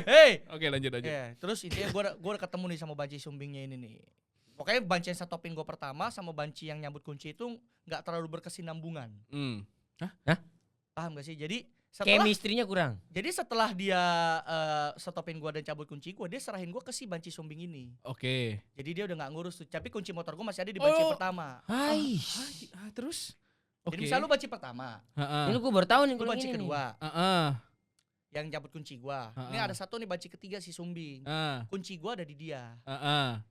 Hey. Oke, lanjut. Ya, terus intinya gue udah ketemu nih sama banci sumbingnya ini nih. Pokoknya banci yang setopin gue pertama sama banci yang nyambut kunci itu nggak terlalu berkesinambungan. Paham gak sih? Jadi Chemistry-nya kurang. Jadi setelah dia stopin gua dan cabut kunci gua, dia serahin gua ke si banci sumbing ini. Oke. Jadi dia udah nggak ngurus tuh. Tapi kunci motor gua masih ada di banci pertama. Hai. Terus? Jadi misalnya lu banci pertama, Ini gue baru tahu nih lu kalau banci ini kedua, Heeh. yang cabut kunci gua. Ini ada satu nih banci ketiga si sumbing. Kunci gua ada di dia.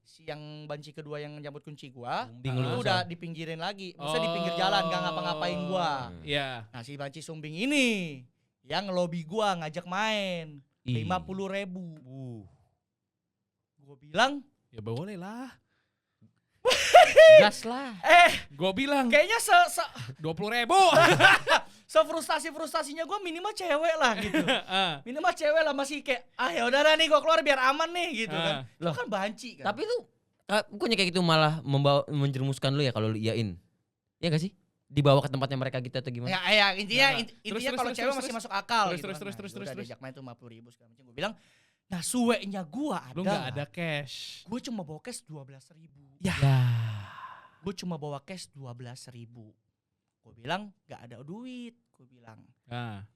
Si yang banci kedua yang nyambut kunci gua, Sumbing itu lu. udah di pinggirin lagi. Maksudnya di pinggir jalan, nggak ngapa-ngapain gua. Iya. Nah si banci sumbing ini yang ngelobi gua ngajak main 50.000. Gua bilang, Ya boleh lah. gas lah. Gue bilang kayaknya 20.000. frustasinya gue minimal cewek lah gitu. Minimal cewek lah, masih kayak ya udah nih gue keluar biar aman nih gitu kan. Lo kan banci kan. Tapi lu bukannya kayak gitu malah menjerumuskan lu ya kalau lu iyain. Iya gak sih? Dibawa ke tempatnya mereka gitu atau gimana? Ya intinya Terus, kalau cewek terus, masih masuk akal terus, gitu. terus. Udah diajak main tuh 50.000 segala macam. Gue bilang Nah sueknya gua Lu nggak ada cash. Gue cuma bawa cash 12.000. Ya. Gue cuma bawa cash 12.000. Gue bilang gak ada duit. Gue bilang.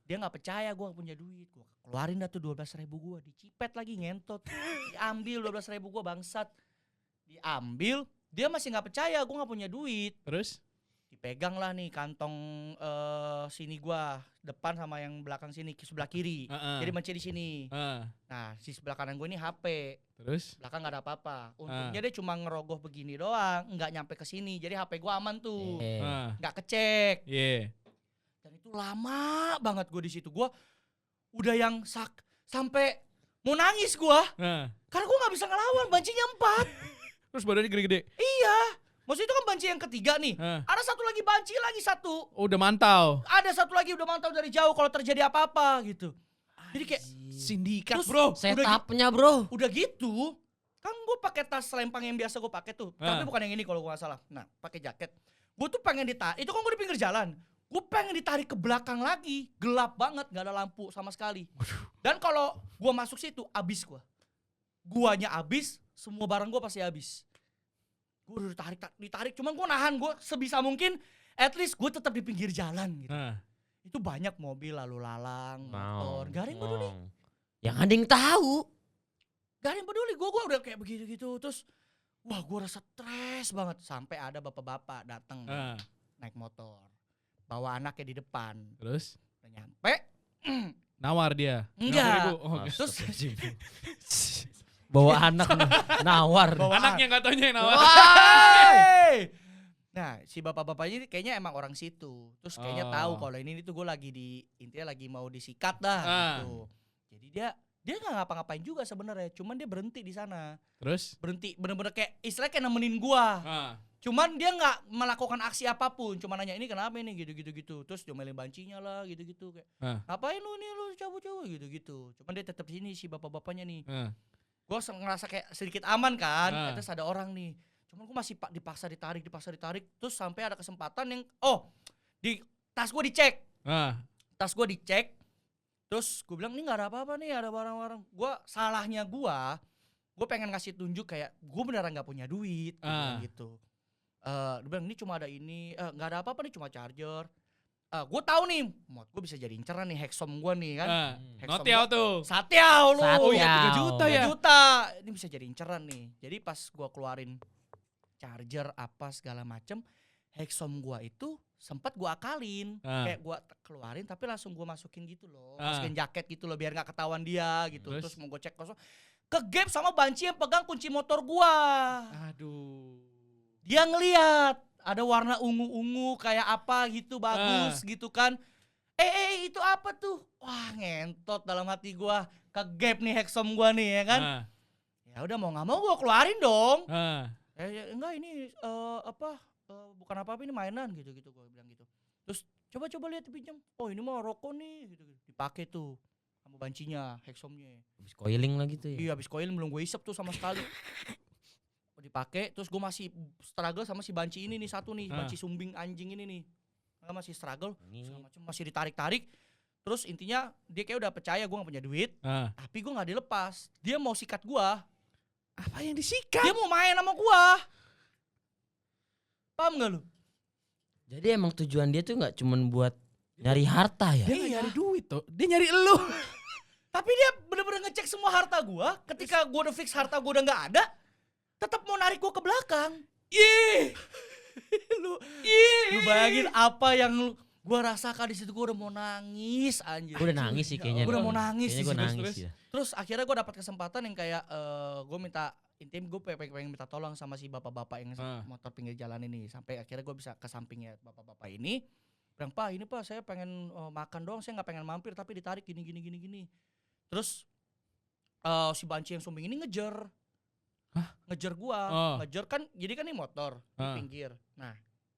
Dia gak percaya gue gak punya duit. Gue keluarin dah tuh 12.000 gue. Dicipet lagi ngentot. Diambil 12.000 gue bangsat. Diambil. Dia masih gak percaya gue gak punya duit. Terus? Dipegang lah nih kantong sini gue. Depan sama yang belakang sini. Sebelah kiri. Jadi menci di sini. Nah si sebelah kanan gue ini HP. Terus? Belakang gak ada apa-apa. Untungnya dia cuma ngerogoh begini doang. Nggak nyampe ke sini. Jadi HP gue aman tuh. Nggak kecek. Dan itu lama banget gue di situ. Gue udah yang sampai mau nangis gue. Karena gue nggak bisa ngelawan. Bancinya 4. Terus badannya gede-gede? Iya. Maksudnya itu kan banci yang ketiga nih. Ada satu lagi banci lagi satu. Oh, udah mantau. Ada satu lagi udah mantau dari jauh kalau terjadi apa-apa gitu. Jadi kayak sindikat, terus, bro. Setupnya, bro. Udah gitu, kan gue pakai tas selempang yang biasa gue pakai tuh. Tapi bukan yang ini kalau gue gak salah. Nah, pakai jaket. Gue tuh pengen ditarik. Itu kan gue di pinggir jalan. Gue pengen ditarik ke belakang lagi. Gelap banget, gak ada lampu sama sekali. Dan kalau gue masuk situ, abis gue. Guanya abis, semua barang gue pasti abis. Gue udah ditarik. Cuman gue nahan. Gue sebisa mungkin, at least gue tetap di pinggir jalan gitu. Itu banyak mobil lalu lalang, motor, gak ada yang peduli. Yang ada yang tahu. Gak ada yang peduli, gue udah kayak begitu gitu. Terus, wah gue rasa stres banget. Sampai ada bapak-bapak datang naik motor. Bawa anaknya di depan. Terus? Udah nyampe. Nawar dia? Enggak. Terus? Bawa anak nawar. Anaknya gak taunya yang nawar. Nah si bapak-bapaknya ini kayaknya emang orang situ. Terus kayaknya tahu kalau ini tuh gue lagi intinya lagi mau disikat dah gitu. Jadi dia nggak ngapa-ngapain juga sebenarnya. Cuman dia berhenti di sana. Terus? Berhenti bener-bener kayak istilahnya kayak nemenin gua. Cuman dia nggak melakukan aksi apapun. Cuma nanya ini kenapa ini gitu. Terus diomelin bancinya lah gitu kayak. Ngapain lu cabut-cabut gitu. Cuman dia tetap di sini si bapak-bapaknya nih. Gua ngerasa kayak sedikit aman kan. Terus ada orang nih. Cuman gue masih dipaksa ditarik. Terus sampai ada kesempatan yang di tas gue dicek. Tas gue dicek. Terus gue bilang ini gak ada apa-apa nih, ada barang-barang. Salahnya gue pengen ngasih tunjuk kayak gue beneran gak punya duit gitu. Dia bilang ini cuma ada ini, gak ada apa-apa nih, cuma charger. Gue tahu nih, mod gue bisa jadi inceran nih, Hexom gue nih kan. Notiau tuh. Satiau lu. Oh iya 3 juta ya. 3 juta. Ini bisa jadi inceran nih. Jadi pas gue keluarin charger apa segala macem, Hexom gua itu sempat gua akalin, kayak gua keluarin tapi langsung gua masukin gitu loh, masukin jaket gitu loh biar nggak ketahuan dia gitu. Terus mau gue cek kosong, kegap sama banci yang pegang kunci motor gua. Aduh. Dia ngeliat ada warna ungu-ungu kayak apa gitu bagus gitu kan. Itu apa tuh? Wah ngentot dalam hati gua, kegap nih Hexom gua nih ya kan. Ya udah mau nggak mau gua keluarin dong. Enggak ini bukan apa-apa ini mainan gitu gue bilang gitu. Terus coba lihat dipinjam. Oh ini mah rokok nih gitu. Dipakai tuh sama bancinya, Hexomnya. Habis coiling lah gitu ya. Iya habis coiling belum gue isep tuh sama sekali. Dipakai terus gue masih struggle sama si banci ini nih satu nih, banci sumbing anjing ini nih. Masih struggle, segala macam masih ditarik-tarik. Terus intinya dia kayak udah percaya gue gak punya duit, tapi gue gak dilepas. Dia mau sikat gue. Apa yang disikat? Dia mau main sama gua. Paham gak lu? Jadi emang tujuan dia tuh gak cuman buat nyari harta ya? Dia gak nyari duit tuh, dia nyari elu. Tapi dia bener-bener ngecek semua harta gua. Ketika gua udah fix harta gua udah gak ada, tetap mau narik gua ke belakang. Lu bayangin apa yang gua rasakan di situ. Gua udah mau nangis anjir. Gua udah nangis sih kayaknya. Gua udah mau nangis. Kayaknya gua nangis ya. Terus akhirnya gue dapat kesempatan yang kayak gue minta gue pengen minta tolong sama si bapak-bapak yang motor pinggir jalan ini. Sampai akhirnya gue bisa ke sampingnya bapak-bapak ini. Bilang, Pak ini Pak saya pengen makan doang, saya gak pengen mampir tapi ditarik gini. Terus si banci yang sumbing ini ngejar. Ngejar gue. Ngejar kan, jadi kan ini motor di pinggir. Nah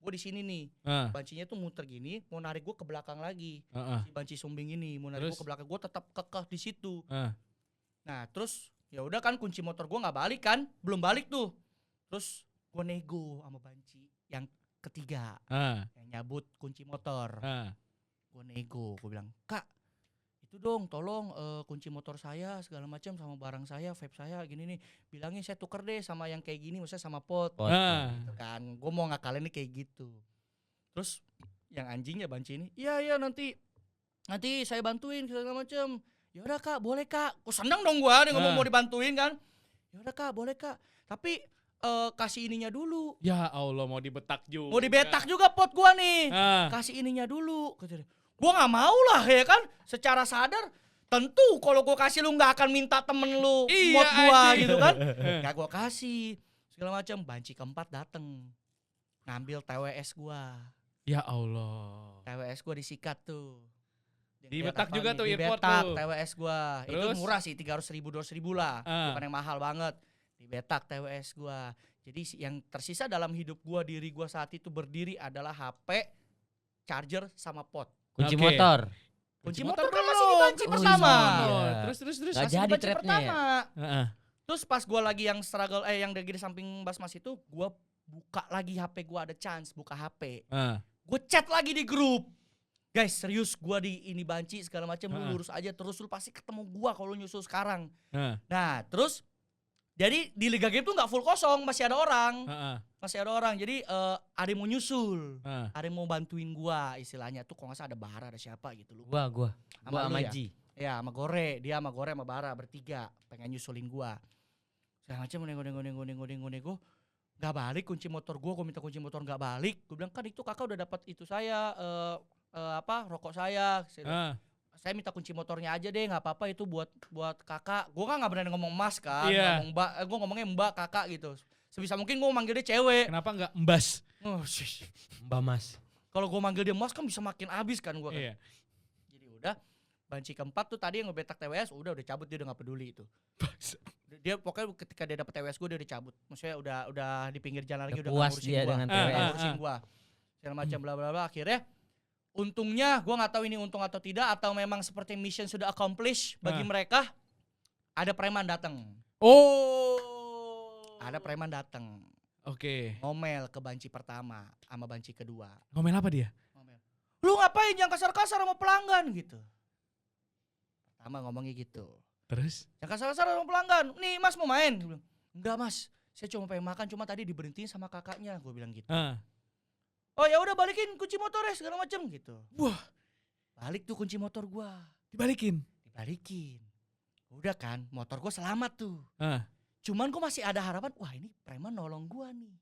gue di sini nih, bancinya tuh muter gini, mau narik gue ke belakang lagi. Si banci sumbing ini mau narik gue ke belakang, gue tetap kekeh di situ. Nah terus ya udah kan kunci motor gue nggak balik kan, belum balik tuh. Terus gue nego sama banci yang ketiga, yang nyabut kunci motor. Gue nego, gue bilang Kak itu dong tolong kunci motor saya segala macam sama barang saya, vape saya gini nih, bilangin saya tuker deh sama yang kayak gini, maksudnya sama pot. Gitu kan, gue mau ngakalin nih kayak gitu. Terus yang anjingnya banci ini, iya nanti saya bantuin segala macam. Ya udah Kak, boleh Kak. Kok seneng dong gue, dia ngomong mau dibantuin kan. Ya udah Kak, boleh Kak. Tapi kasih ininya dulu. Ya Allah, mau dibetak juga. Mau dibetak juga pot gua nih. Kasih ininya dulu. Gua nggak mau lah ya kan. Secara sadar tentu kalau gua kasih lu nggak akan minta temen lu mod gua gitu kan. Gak gua kasih. Segala macam. Banci keempat dateng ngambil TWS gua. Ya Allah. TWS gua disikat tuh. Dibetak juga tuh earpod tuh. tuh. TWS gua. Terus? Itu murah sih 300.000 200.000 lah. Bukan yang mahal banget. Dibetak TWS gua. Jadi yang tersisa dalam hidup gua, diri gua saat itu berdiri adalah HP, charger sama pot. Kunci motor. Kunci motor kan masih dibanci pertama. Terus. Gak jadi trapnya ya. Terus pas gua lagi yang struggle yang lagi di samping Basmas itu, gua buka lagi HP gua, ada chance buka HP. Gua chat lagi di grup. Guys, serius gua di ini banci segala macam, lu lurus aja terus, lu pasti ketemu gua kalau nyusul sekarang. Nah, terus jadi di Liga Game tuh nggak full kosong, masih ada orang. Masih ada orang. Jadi ada yang mau nyusul. Ada yang mau bantuin gua istilahnya. Tuh kalau nggak salah ada Bara, ada siapa gitu lu. Gua sama Ji. Ya, sama Gore. Dia sama Gore sama Bara bertiga pengen nyusulin gua. Segala macam nego. Gak balik kunci motor gua minta kunci motor gak balik. Gua bilang kan itu kakak udah dapat itu saya rokok saya. Saya minta kunci motornya aja deh, nggak apa-apa itu buat kakak. Gue kan nggak berani ngomong mas kan, ngomong mbak, gue ngomongnya mbak kakak gitu. Sebisa mungkin gue manggil dia cewek. Kenapa nggak mbas? Mbak mas. Kalau gue manggil dia mas kan bisa makin abis kan gue kan. Iya. Jadi udah banci keempat tuh tadi yang ngebetak TWS udah cabut, dia udah nggak peduli itu. Dia pokoknya ketika dia dapet TWS gue dia udah cabut. Maksudnya udah di pinggir jalan lagi, udah puas dia dengan TWS. Ngurusin gue. Segala macam bla bla bla. Akhirnya untungnya, gue nggak tahu ini untung atau tidak, atau memang seperti mission sudah accomplish bagi mereka, ada preman datang. Ada preman datang. Oke. Ngomel ke banci pertama sama banci kedua. Ngomel apa dia? Ngomel. Lu ngapain yang kasar-kasar sama pelanggan gitu. Pertama ngomongnya gitu. Terus? Yang kasar-kasar sama pelanggan. Nih mas mau main? Gue bilang, enggak mas, saya cuma pengen makan, cuma tadi diberhentiin sama kakaknya. Gue bilang gitu. Oh ya udah balikin kunci motornya segala macam gitu. Wah, balik tuh kunci motor gua. Dibalikin. Udah kan, motor gua selamat tuh. Cuman gua masih ada harapan, wah ini preman nolong gua nih.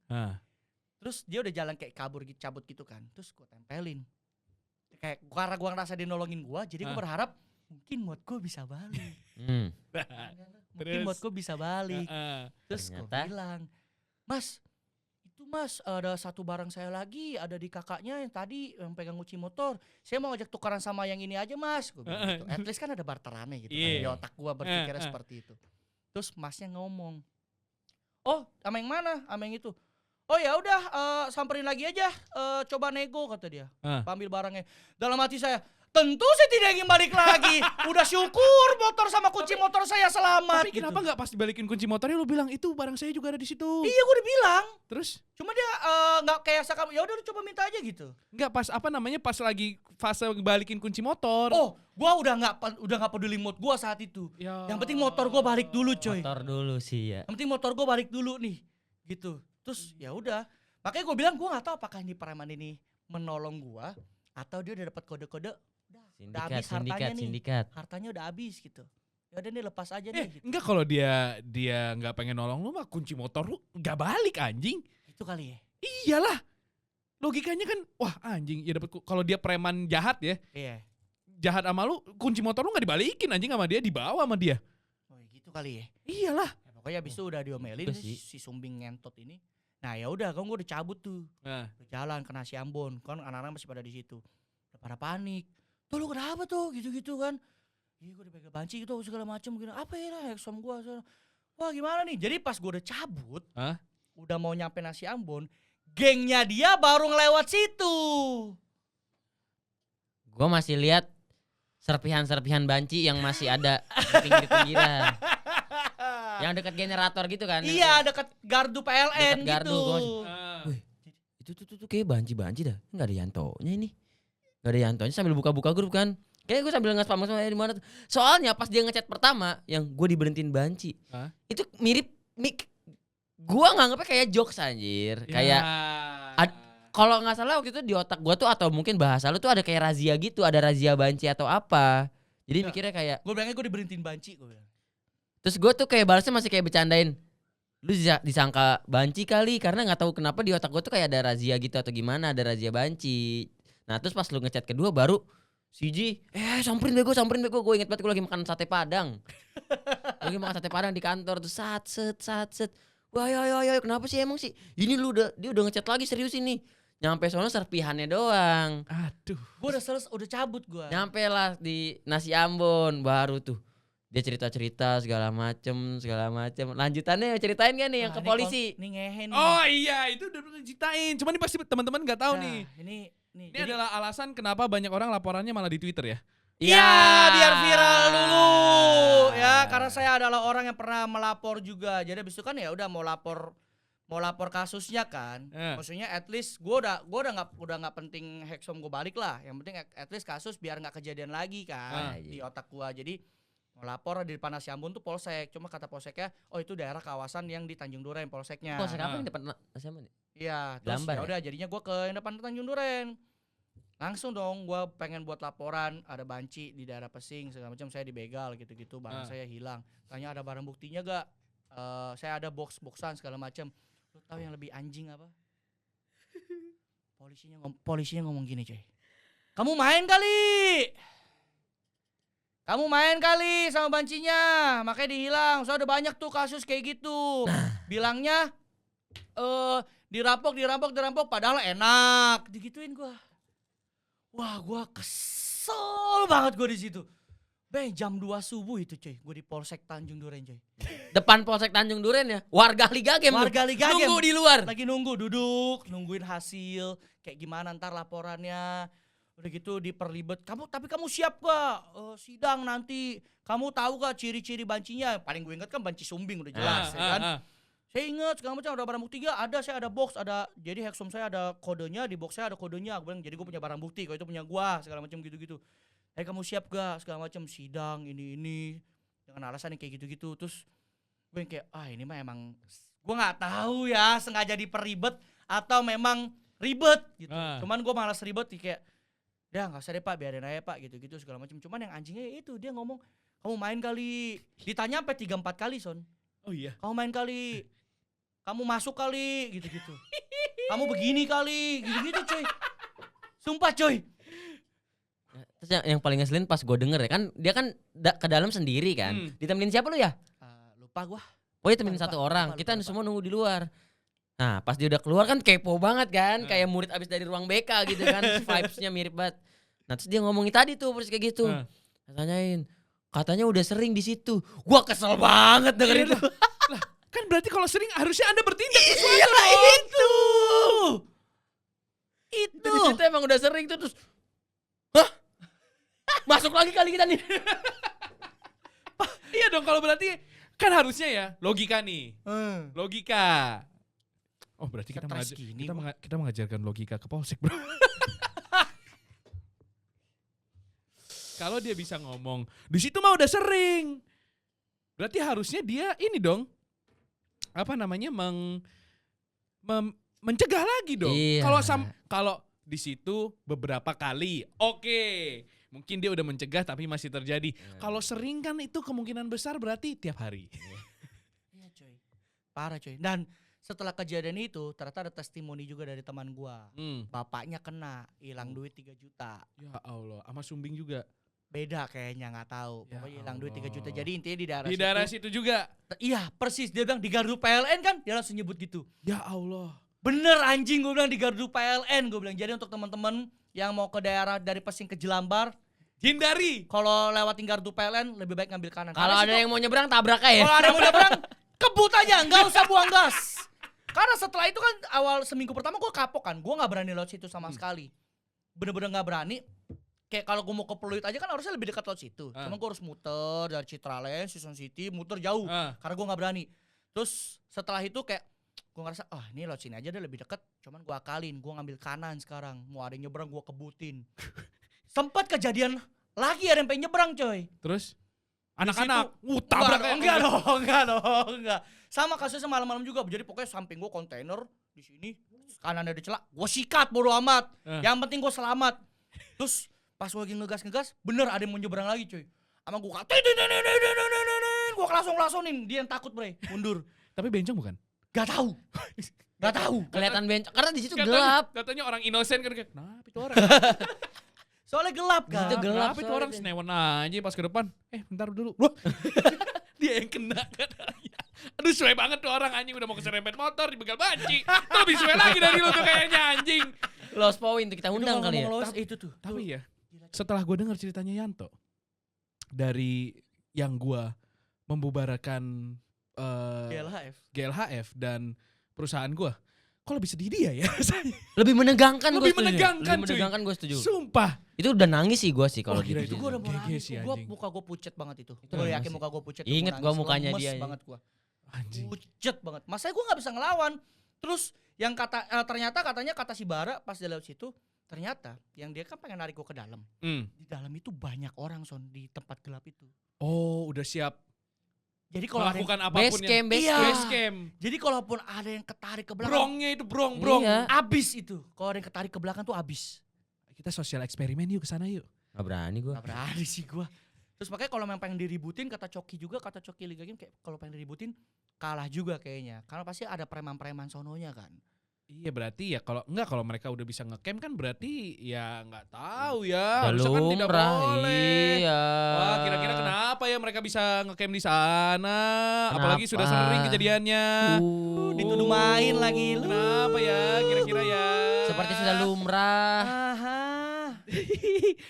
Terus dia udah jalan kayak kabur gitu, cabut gitu kan. Terus gua tempelin. Kayak karena gua ngerasa dia nolongin gua, jadi gua berharap mungkin mod gua bisa balik. Mungkin mod gua bisa balik. Terus gua bilang, "Mas, Mas, ada satu barang saya lagi ada di kakaknya yang tadi yang pegang kunci motor. Saya mau ngajak tukaran sama yang ini aja mas." Gue bilang gitu. At least kan ada barterannya gitu kan. Di otak gue berpikirnya seperti itu. Terus masnya ngomong, "Oh, sama yang mana? Sama yang itu." "Oh ya udah, samperin lagi aja. Coba nego," kata dia. Ambil barangnya. Dalam hati saya, tentu saya tidak ingin balik lagi. Udah syukur motor sama kunci motor saya selamat. Tapi kenapa nggak pas dibalikin kunci motornya lu bilang itu barang saya juga ada di situ? Iya, gue udah bilang. Terus? Cuma dia nggak kayak sekarang. Ya udah coba minta aja gitu. Nggak pas pas lagi fase balikin kunci motor. Oh, gua udah nggak peduli mood gua saat itu. Ya. Yang penting motor gua balik dulu, coy. Motor dulu sih ya. Yang penting motor gua balik dulu nih, gitu. Terus ya udah. Makanya gua bilang gua nggak tahu apakah ini preman ini menolong gua atau dia udah dapat kode-kode. Udah habis hartanya nih. Hartanya udah habis gitu. Ya udah nih lepas aja nih. Gitu. Enggak, kalau dia nggak pengen nolong lu mah kunci motor lu nggak balik anjing. Itu kali ya. Iyalah. Logikanya kan wah anjing ya dapat kalau dia preman jahat ya. Iya. Jahat sama lu, kunci motor lu nggak dibalikin anjing sama dia, dibawa sama dia. Oh gitu kali ya. Iyalah. Ya, pokoknya abis itu udah diomelin si Sumbing ngentot ini. Nah ya udah kan gua udah cabut tuh. Udah jalan ke Nasi Ambon. Kan anak-anak masih pada di situ. Udah pada panik. Tuh lu kenapa tuh gitu-gitu kan. Iya gue dipegang banci gitu segala macam gitu. Apa ya Hexom gue. Wah gimana nih. Jadi pas gue udah cabut. Udah mau nyampe Nasi Ambon. Gengnya dia baru ngelewat situ. Gue masih lihat serpihan-serpihan banci yang masih ada di pinggir-pinggiran. Yang dekat generator gitu kan. Iya dekat gardu PLN dekat gitu. Wih, itu tuh kayak banci-banci dah. Nggak ada Yantonya ini. Gak ada Yantonya sambil buka-buka grup kan. Kayaknya gue sambil nge-spam di mana tuh. Soalnya pas dia ngechat pertama yang gue diberhentiin banci. Itu mirip gue nganggapnya kayak jokes anjir. Ya. Kayak kalau nggak salah waktu itu di otak gue tuh atau mungkin bahasa lu tuh ada kayak razia gitu, ada razia banci atau apa. Jadi mikirnya kayak gue bilangnya gue diberhentiin banci gue bilang. Terus gue tuh kayak balasnya masih kayak bercandain. Lu disangka banci kali karena nggak tahu kenapa di otak gue tuh kayak ada razia gitu atau gimana, ada razia banci. Nah, terus pas lu ngechat kedua baru Siji, samperin bego, gue inget banget gue lagi makan sate padang. Lagi makan sate padang di kantor tuh set. Wah, yo, kenapa sih emang sih? Ini dia udah ngechat lagi serius ini. Nyampe sono serpihannya doang. Aduh. Gue udah cabut gue. Nyampe lah di nasi Ambon baru tuh. Dia cerita segala macem. Lanjutannya ceritain gak nih yang ke polisi? Ini ngehe nih. Oh iya, itu udah ceritain. Cuman ini pasti teman-teman nggak tahu nih. Ini adalah alasan kenapa banyak orang laporannya malah di Twitter ya. Iya, biar viral dulu. Ya, karena saya adalah orang yang pernah melapor juga. Jadi abis itu kan ya udah mau lapor kasusnya kan. Maksudnya at least gue udah nggak penting Hexom gue balik lah. Yang penting at least kasus biar nggak kejadian lagi kan di otak gue. Jadi mau lapor di depan Nasi Ambon tuh polsek. Cuma kata polseknya, oh itu daerah kawasan yang di Tanjung Duren polseknya. Polsek apa yang depan Nasi Ambon? Iya, terus ya udah jadinya gue ke depan Tanjung Duren. Langsung dong gue pengen buat laporan ada banci di daerah Pesing segala macam, saya dibegal gitu-gitu, barang saya hilang. Tanya ada barang buktinya gak? Saya ada box-boxan segala macam. Lu tahu yang lebih anjing apa? Polisinya ngomong gini, coy. Kamu main kali sama bancinya, makanya dihilang. Soalnya udah banyak tuh kasus kayak gitu. Bilangnya dirampok padahal enak. Digituin gua. Wah, gua kesel banget gua di situ. Jam 2 subuh itu, coy. Gua di Polsek Tanjung Duren, coy. Depan Polsek Tanjung Duren ya. Warga Liga Game. Nunggu di luar. Lagi nungguin hasil kayak gimana ntar laporannya. Udah gitu diperlibet. Tapi kamu siap gak sidang nanti? Kamu tahu gak ciri-ciri bancinya? Paling gue inget kan banci sumbing udah jelas ya kan. Saya ingat segala macam, ada barang bukti gak? Ada, saya ada box, ada. Jadi Hexom saya ada kodenya, di box saya ada kodenya. Gue bilang jadi gue punya barang bukti, kalau itu punya gue segala macam gitu-gitu. Kamu siap gak? Segala macam sidang ini dengan alasan yang kayak gitu-gitu. Terus gue kayak ini mah emang gue nggak tahu ya sengaja diperibet atau memang ribet gitu. Cuman gue malas ribet kayak dah nggak usah deh Pak, biarin aja Pak gitu-gitu segala macam. Cuman yang anjingnya itu dia ngomong kamu main kali, ditanya sampai 3-4 kali Son. Oh iya. Kamu main kali, kamu masuk kali gitu-gitu. Kamu begini kali gitu-gitu coy. Sumpah coy. Terus yang paling ngeselin pas gue denger ya kan dia kan ke dalam sendiri kan. Ditemenin siapa lu ya? Lupa gua. Oh iya temenin satu orang. Kita semua nunggu di luar. Nah pas dia udah keluar kan kepo banget kan. Kayak murid abis dari ruang BK gitu kan. Vibesnya mirip banget. Nah terus dia ngomongin tadi tuh persis kayak gitu. Tanyain, katanya udah sering di situ. Gua kesel banget dengerin itu. Lah, kan berarti kalau sering harusnya Anda bertindak sesuatu. Iya itu. Itu di situ emang udah sering tuh terus. Hah? Masuk lagi kali kita nih. Iya dong, kalau berarti kan harusnya ya logika nih. Logika. Oh berarti kita mengajarkan logika ke polsek bro. Kalau dia bisa ngomong di situ mah udah sering, berarti harusnya dia ini dong apa namanya mencegah lagi dong. Iya. Kalau di situ beberapa kali, oke. Mungkin dia udah mencegah tapi masih terjadi. Kalau sering kan itu kemungkinan besar berarti tiap hari. Iya coy. Parah coy. Dan setelah kejadian itu ternyata ada testimoni juga dari teman gua. Bapaknya kena, hilang duit 3 juta. Ya Allah, sama sumbing juga. Beda kayaknya nggak tahu. Ya Pokoknya hilang duit 3 Allah. juta. Jadi intinya Di daerah situ juga. Iya, persis dia bilang di gardu PLN kan, dia langsung nyebut gitu. Ya Allah. Bener anjing gue bilang di gardu PLN gue bilang. Jadi untuk teman-teman yang mau ke daerah dari Pesing ke Jelambar, hindari. kalau lewatin gardu PLN lebih baik ngambil kanan. Kalau ada yang mau nyebrang tabrak aja. Kalau ada yang mau nyebrang kebut aja, nggak usah buang gas. Karena setelah itu kan awal seminggu pertama gue kapok kan, gue nggak berani lewat situ sama sekali. Bener-bener nggak berani. Kayak kalau gue mau ke Pluit aja kan harusnya lebih dekat lewat situ. Cuma gue harus muter dari Citraland, Season City, muter jauh. Karena gue nggak berani. Terus setelah itu kayak gue ngerasa, ini lewat sini aja deh lebih deket. Cuman gue akalin, gue ngambil kanan sekarang. Mau ada yang nyebrang gue kebutin. Sempat kejadian lagi ada yang pengen nyebrang coy. Terus anak-anak, tabrak enggak. Sama kasusnya malam-malam juga. Jadi pokoknya samping gue kontainer di sini, kanan ada celah, gue sikat bodo amat. Yang penting gue selamat. Terus pas gue lagi ngegas, bener ada yang mau nyebrang lagi coy. Sama gue gue langsung-langsungin, dia yang takut bre, mundur. Tapi bencong bukan? Gak tahu. Kelihatan bencong karena di situ gelap. Katanya orang inosen kan kayak, kenapa itu orang? Soalnya gelap kan. Itu gelap. Kenapa itu orang senewan aja pas ke depan? Bentar dulu. Wah. Dia yang kena kan. Aduh suwe banget tuh orang anjing udah mau keserempet motor dibegal banci. Tuh lebih suwe lagi dari lu tuh kayaknya anjing. Lost point tuh kita undang kali ya. Itu tuh. Tapi ya, setelah gue dengar ceritanya Yanto dari yang gue membubarkan GLHF dan perusahaan gue, kok lebih sedih dia ya? Lebih menegangkan gue setuju. Lebih menegangkan gue setuju. Sumpah. Itu udah nangis sih gue sih kalau gitu. Itu gue udah mau nangis. Muka gue pucet banget itu. Gue yakin muka gue pucet. Ingat gue mukanya dia. Banget gue. Anjing. Pucet banget. Masanya gue gak bisa ngelawan. Terus yang katanya kata si Bara pas dia lewat situ, ternyata yang dia kan pengen narik gue ke dalam. Di dalam itu banyak orang Son di tempat gelap itu. Oh udah siap. Jadi kalau melakukan apapun base camp. Jadi kalaupun ada yang ketarik ke belakang, brongnya itu brong. Iya. Abis itu. Kalau ada yang ketarik ke belakang tuh abis. Kita sosial eksperimen yuk kesana yuk. Gak berani gue. Gak berani sih gue. Terus makanya kalau memang pengen diributin, kata Coki Liga Game kayak kalau pengen diributin kalah juga kayaknya. Karena pasti ada preman-preman sononya kan. Iya berarti ya kalau mereka udah bisa ngecamp kan berarti ya nggak tahu ya. Harusnya kan tidak boleh. Iya. Wah kira-kira kenapa ya mereka bisa ngecamp di sana? Apalagi sudah sering kejadiannya. Dituduh main lagi lu. Kenapa ya kira-kira ya? Seperti sudah lumrah.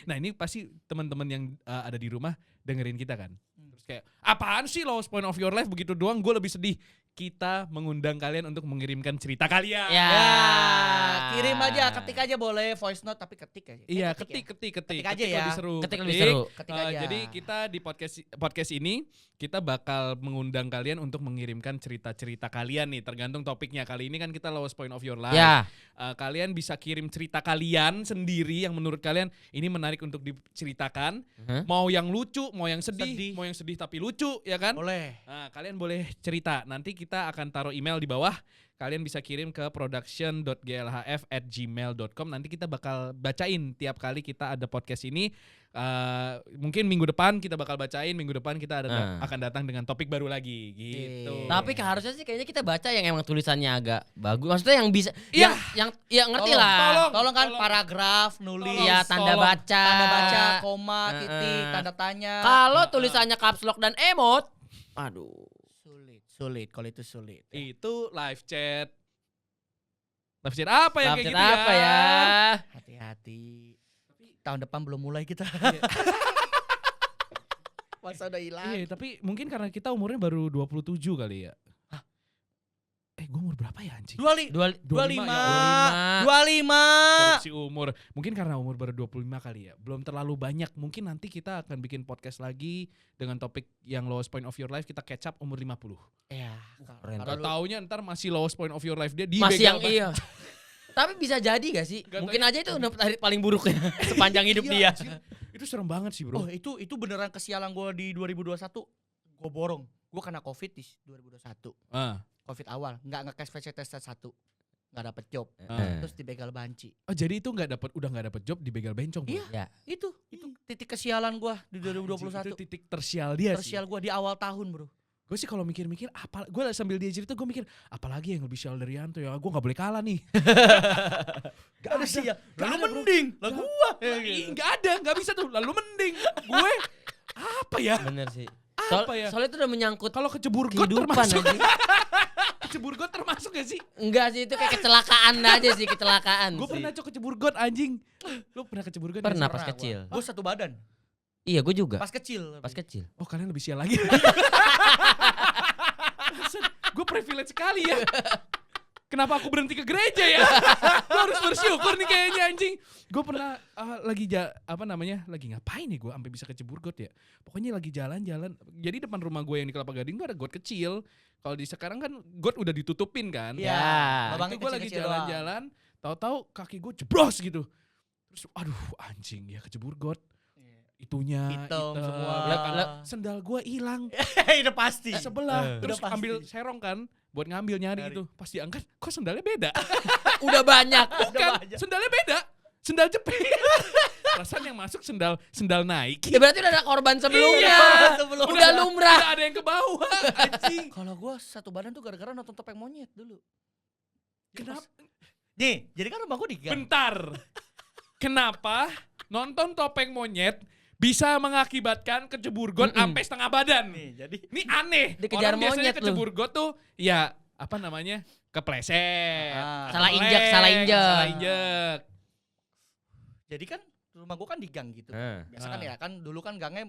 Nah ini pasti teman-teman yang ada di rumah dengerin kita kan. Terus kayak apaan sih lowest point of your life begitu doang, gue lebih sedih. Kita mengundang kalian untuk mengirimkan cerita kalian. Ya. Kirim aja, ketik aja boleh voice note tapi ketik aja. Iya, ketik aja ya. Lebih seru. Ketik lebih seru. Ketik aja. Jadi kita di podcast ini kita bakal mengundang kalian untuk mengirimkan cerita-cerita kalian nih, tergantung topiknya. Kali ini kan kita lowest point of your life. Ya. Kalian bisa kirim cerita kalian sendiri yang menurut kalian ini menarik untuk diceritakan. Mau yang lucu, mau yang sedih, mau yang sedih tapi lucu, ya kan? Boleh. Nah, kalian boleh cerita. Nanti kita akan taruh email di bawah. Kalian bisa kirim ke production.glhf@gmail.com. Nanti kita bakal bacain tiap kali kita ada podcast ini. Mungkin minggu depan kita bakal bacain, minggu depan kita akan datang dengan topik baru lagi gitu. Tapi harusnya sih kayaknya kita baca yang emang tulisannya agak bagus. Maksudnya yang bisa yang ngerti lah. Tolong kan paragraf, nulis. Iya, tanda baca, koma, titik, tanda tanya. Kalau tulisannya caps lock dan emot, aduh. Sulit, kalau itu sulit. Itu live chat. Live chat apa yang kayak gitu apa ya? Hati-hati. Tahun depan belum mulai kita. Masa udah hilang. Iya, tapi mungkin karena kita umurnya baru 27 kali ya. Gue umur berapa ya anjing? 25. Korupsi umur. Mungkin karena umur baru 25 kali ya. Belum terlalu banyak. Mungkin nanti kita akan bikin podcast lagi dengan topik yang lowest point of your life. Kita catch up umur 50. Iya. Kalau taunya ntar masih lowest point of your life dia masih yang iya. Tapi bisa jadi gak sih? Mungkin aja itu udah paling buruknya sepanjang hidup dia. Itu serem banget sih bro. Oh itu beneran kesialan gue di 2021. Gue borong. Gue kena COVID di 2021. COVID awal, nggak nge-cash VCTS 1, nggak dapet job, terus dibegal banci. Oh jadi itu udah nggak dapet job dibegal bencong? Iya, itu titik kesialan gue di 2021. Itu titik tersial dia. Tersial gue di awal tahun bro. Gue sih kalau mikir-mikir, gue sambil dia cerita gue mikir, apalagi yang lebih sial dari Yanto ya, gue nggak boleh kalah nih. Gak ada sih ya. Lalu mending, lah gue. Nggak ada, nggak bisa tuh. Lalu mending, gue apa ya? Bener sih. Soalnya itu udah menyangkut kalau kecebur got termasuk. Kecebur got termasuk gak sih? Enggak sih, itu kayak kecelakaan aja sih, kecelakaan. Gue pernah kecebur got anjing. Lu pernah kecebur got? Pernah pas kecil. Gue satu badan. Iya, gue juga. Pas kecil. Oh, kalian lebih sial lagi. Gue privilege sekali ya. Kenapa aku berhenti ke gereja ya? Gue harus bersyukur nih kayaknya anjing. Gue pernah lagi ngapain nih gue sampai bisa kecebur got ya. Pokoknya lagi jalan-jalan. Jadi depan rumah gue yang di Kelapa Gading tuh ada got kecil. Kalau di sekarang kan got udah ditutupin kan. Iya. Itu gue lagi jalan-jalan, tahu-tahu kaki gue jeblos gitu. Terus aduh anjing ya kecebur got. itunya Hitam hitam. semua. Sendal gue hilang Udah pasti. sebelah. Terus Udah pasti. ambil serong kan buat ngambil nyari itu. Pas diangkat kok sendalnya beda. Udah banyak. Bukan, sendalnya beda. Sendal jepit. Perasaan yang masuk sendal Nike. Ya berarti udah ada korban sebelumnya. Iya, sebelumnya. Udah lumrah. Udah ada yang ke bawah. Anjing. Kalau gua satu badan tuh gara-gara nonton Topeng Monyet dulu. Kenapa? Nih, jadi kan rumah gua di gang. Bentar. Kenapa nonton Topeng Monyet bisa mengakibatkan kecebur got sampai setengah badan? Nih, jadi Ini aneh. Dikejar Orang biasanya monyet lu. kecebur got tuh ya apa namanya? Kepleset. Salah Meleng, injek, salah injek. Salah injek. jadi kan rumah gua kan di gang gitu. Biasa kan Ah. ya kan dulu kan gangnya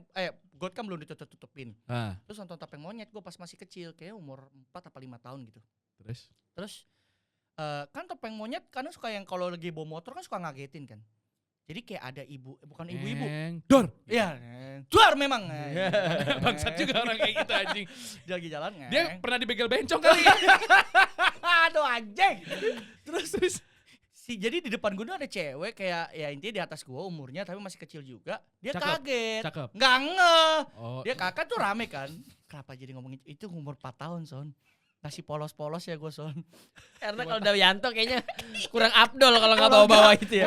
got kan belum ditutup-tutupin. Ah, Terus nonton Topeng Monyet gua pas masih kecil, kayak umur 4 apa 5 tahun gitu. terus Kan Topeng Monyet kadang suka yang kalau lagi bawa motor kan suka ngagetin kan. Jadi kayak ada bukan ibu-ibu. Dor. Iya, luar memang. Bangsat juga orang kayak gitu anjing. Dia lagi jalan. Dia pernah dibegal bencong kali. Aduh anjing. Terus Jadi di depan gue tuh ada cewek kayak ya intinya di atas gua umurnya tapi masih kecil juga. Dia Cakep. kaget. Cakep. Nggak ngeh. Oh, Dia kakak tuh rame kan. Kenapa jadi ngomongin itu umur 4 tahun Son. Masih polos-polos ya gue Son. Karena kalau Dawianto kayaknya kurang abdol kalau nggak bawa-bawa itu ya.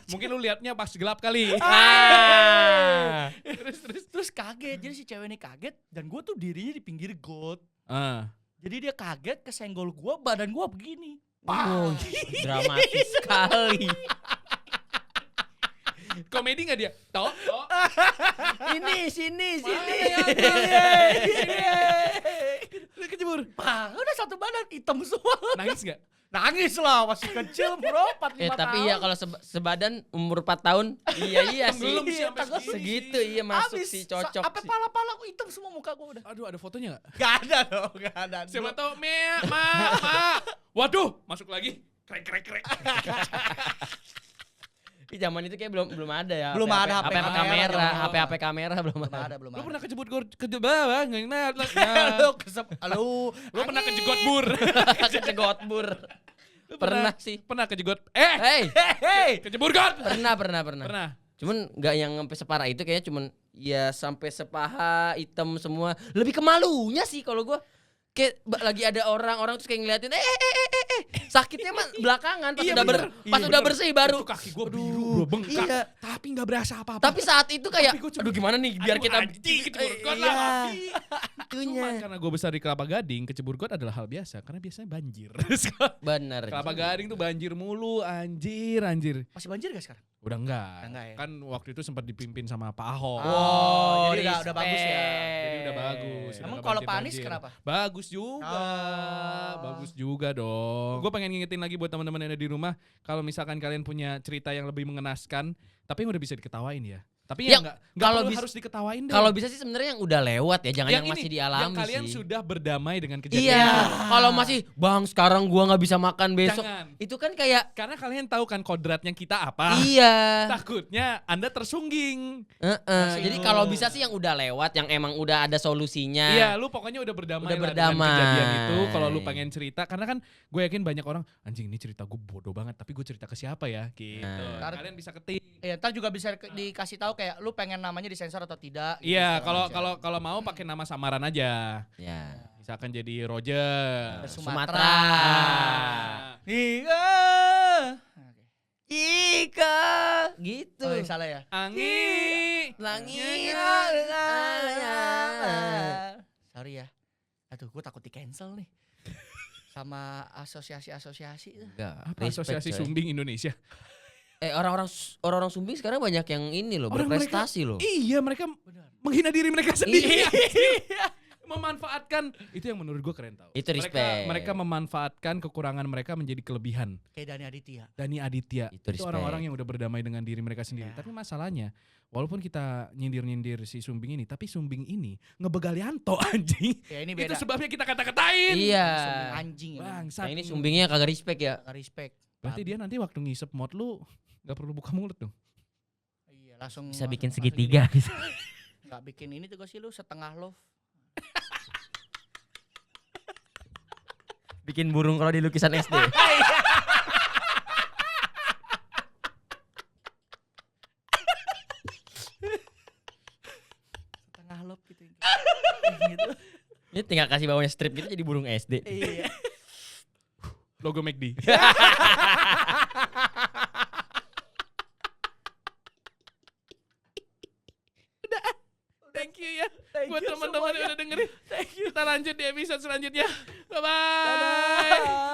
mungkin lu liatnya pas gelap kali. Ah. Terus kaget. Jadi si cewek ini kaget dan gue tuh dirinya di pinggir got. Ah. Jadi dia kaget kesenggol gua, badan gua begini. Oh, dramatis sekali. Komedi nggak dia? Toh? Ini sini. Lu kecebur. Udah satu badan hitam semua. Nangis nggak? Nangis lah, masih kecil bro, 4-5 tahun. Tapi ya kalau sebadan umur 4 tahun, iya sih. Belum sih sampai Tanggal segini Segitu sih. iya masuk Habis, sih cocok Apa sih. pala-pala aku hitam semua muka gua udah. Aduh, ada fotonya nggak? Gak ada dong, gak ada. Siapa tahu ma. Waduh, masuk lagi. Krek. Di zaman itu kayak belum ada ya. Belum ada HP kamera, kamera. HP kamera belum Belum ada. ada, belum Lu ada. pernah kejebur ke bawah? Nggak Lu Lu pernah kejegot bur? Kejegot bur. Pernah sih. Pernah kejegot. Hei, Kejebur got. Pernah. Cuman nggak yang sampai separah itu kayaknya cuman ya sampai sepaha hitam semua. Lebih ke malunya sih kalau gua. Kayak lagi ada orang terus kayak ngeliatin sakitnya mah belakangan pas Iya, udah bener. pas Iya, udah bener. bersih baru. Itu kaki gua biru bro, bengkak. Iya. Tapi nggak berasa apa-apa. Tapi saat itu kayak Tapi gua cuma- aduh gimana nih biar Aduh, kita anjing, kecebur got iya. lah. Itunya. Cuman karena gue besar di Kelapa Gading, kecebur got adalah hal biasa karena biasanya banjir. Bener. Kelapa Gading tuh banjir mulu, anjir. masih banjir gak sekarang? Udah enggak. Udah enggak ya? Kan waktu itu sempat dipimpin sama Pak Ahok. Oh, jadi udah bagus ya. Jadi udah bagus. udah Emang nggak kalau Pak Anies banjir-banjir. kenapa? Bagus juga. Oh. Bagus juga dong. Gue pengen ngingetin lagi buat teman-teman yang ada di rumah, kalau misalkan kalian punya cerita yang lebih mengenaskan, tapi yang udah bisa diketawain ya. Tapi Ya, ya enggak kalau perlu bis- harus diketawain deh. Kalau bisa sih sebenarnya yang udah lewat ya, jangan yang, ini, masih dialami yang kalian sih. sudah berdamai dengan kejadian. Iya, kalau masih bang sekarang gua nggak bisa makan besok, Jangan. itu kan kayak Karena kalian tahu kan kodratnya kita apa. iya. Takutnya Anda tersungging. Jadi kalau bisa sih yang udah lewat, yang emang udah ada solusinya. Iya, lu pokoknya udah berdamai Udah lah berdamai. dengan kejadian itu. Kalau lu pengen cerita, karena kan gue yakin banyak orang, anjing ini cerita gue bodoh banget, tapi gue cerita ke siapa ya? Gitu. Nah. Kalian bisa ketik. Iya, ntar juga bisa dikasih tahu kayak lu pengen namanya disensor atau tidak. gitu, Iya, segala macam. kalau mau pakai nama samaran aja. Ya. Misalkan jadi Roger. Sumatera. Ah. Iya. Ika gitu. Oh, salah ya. Angin. Langit. Sorry ya. Aduh, gue takut di cancel nih. Sama asosiasi-asosiasi. Enggak. Apa respect, Asosiasi coy. Sumbing Indonesia? Orang-orang Sumbing sekarang banyak yang ini loh, Orang berprestasi loh. Iya, mereka Benar. menghina diri mereka sendiri. Iya. Memanfaatkan itu yang menurut gue keren tau. Itu respect. Mereka memanfaatkan kekurangan mereka menjadi kelebihan. Kayak Dani Aditya. Dani Aditya Itu itu respect. orang-orang yang udah berdamai dengan diri mereka sendiri. Ya. Tapi masalahnya, walaupun kita nyindir-nyindir si Sumbing ini, tapi Sumbing ini ngebegal Yanto anjing. Ya ini Itu beda. sebabnya kita kata-katain. Iya. Sumbing anjing ini. Bangsat. Nah, ini Sumbingnya kagak respect ya. Nggak respect. Berarti dia nanti waktu ngisep mod lu gak perlu buka mulut dong. Iya, langsung Bisa bikin langsung segitiga. gini. Nggak bikin ini tuh sih lu setengah love. Bikin burung kalau di lukisan SD. gitu. Ini tinggal kasih bawahnya strip gitu jadi burung SD. Iya. Logo McD. Thank you ya buat teman-teman yang udah dengerin. Kita lanjut di episode selanjutnya. Bye bye.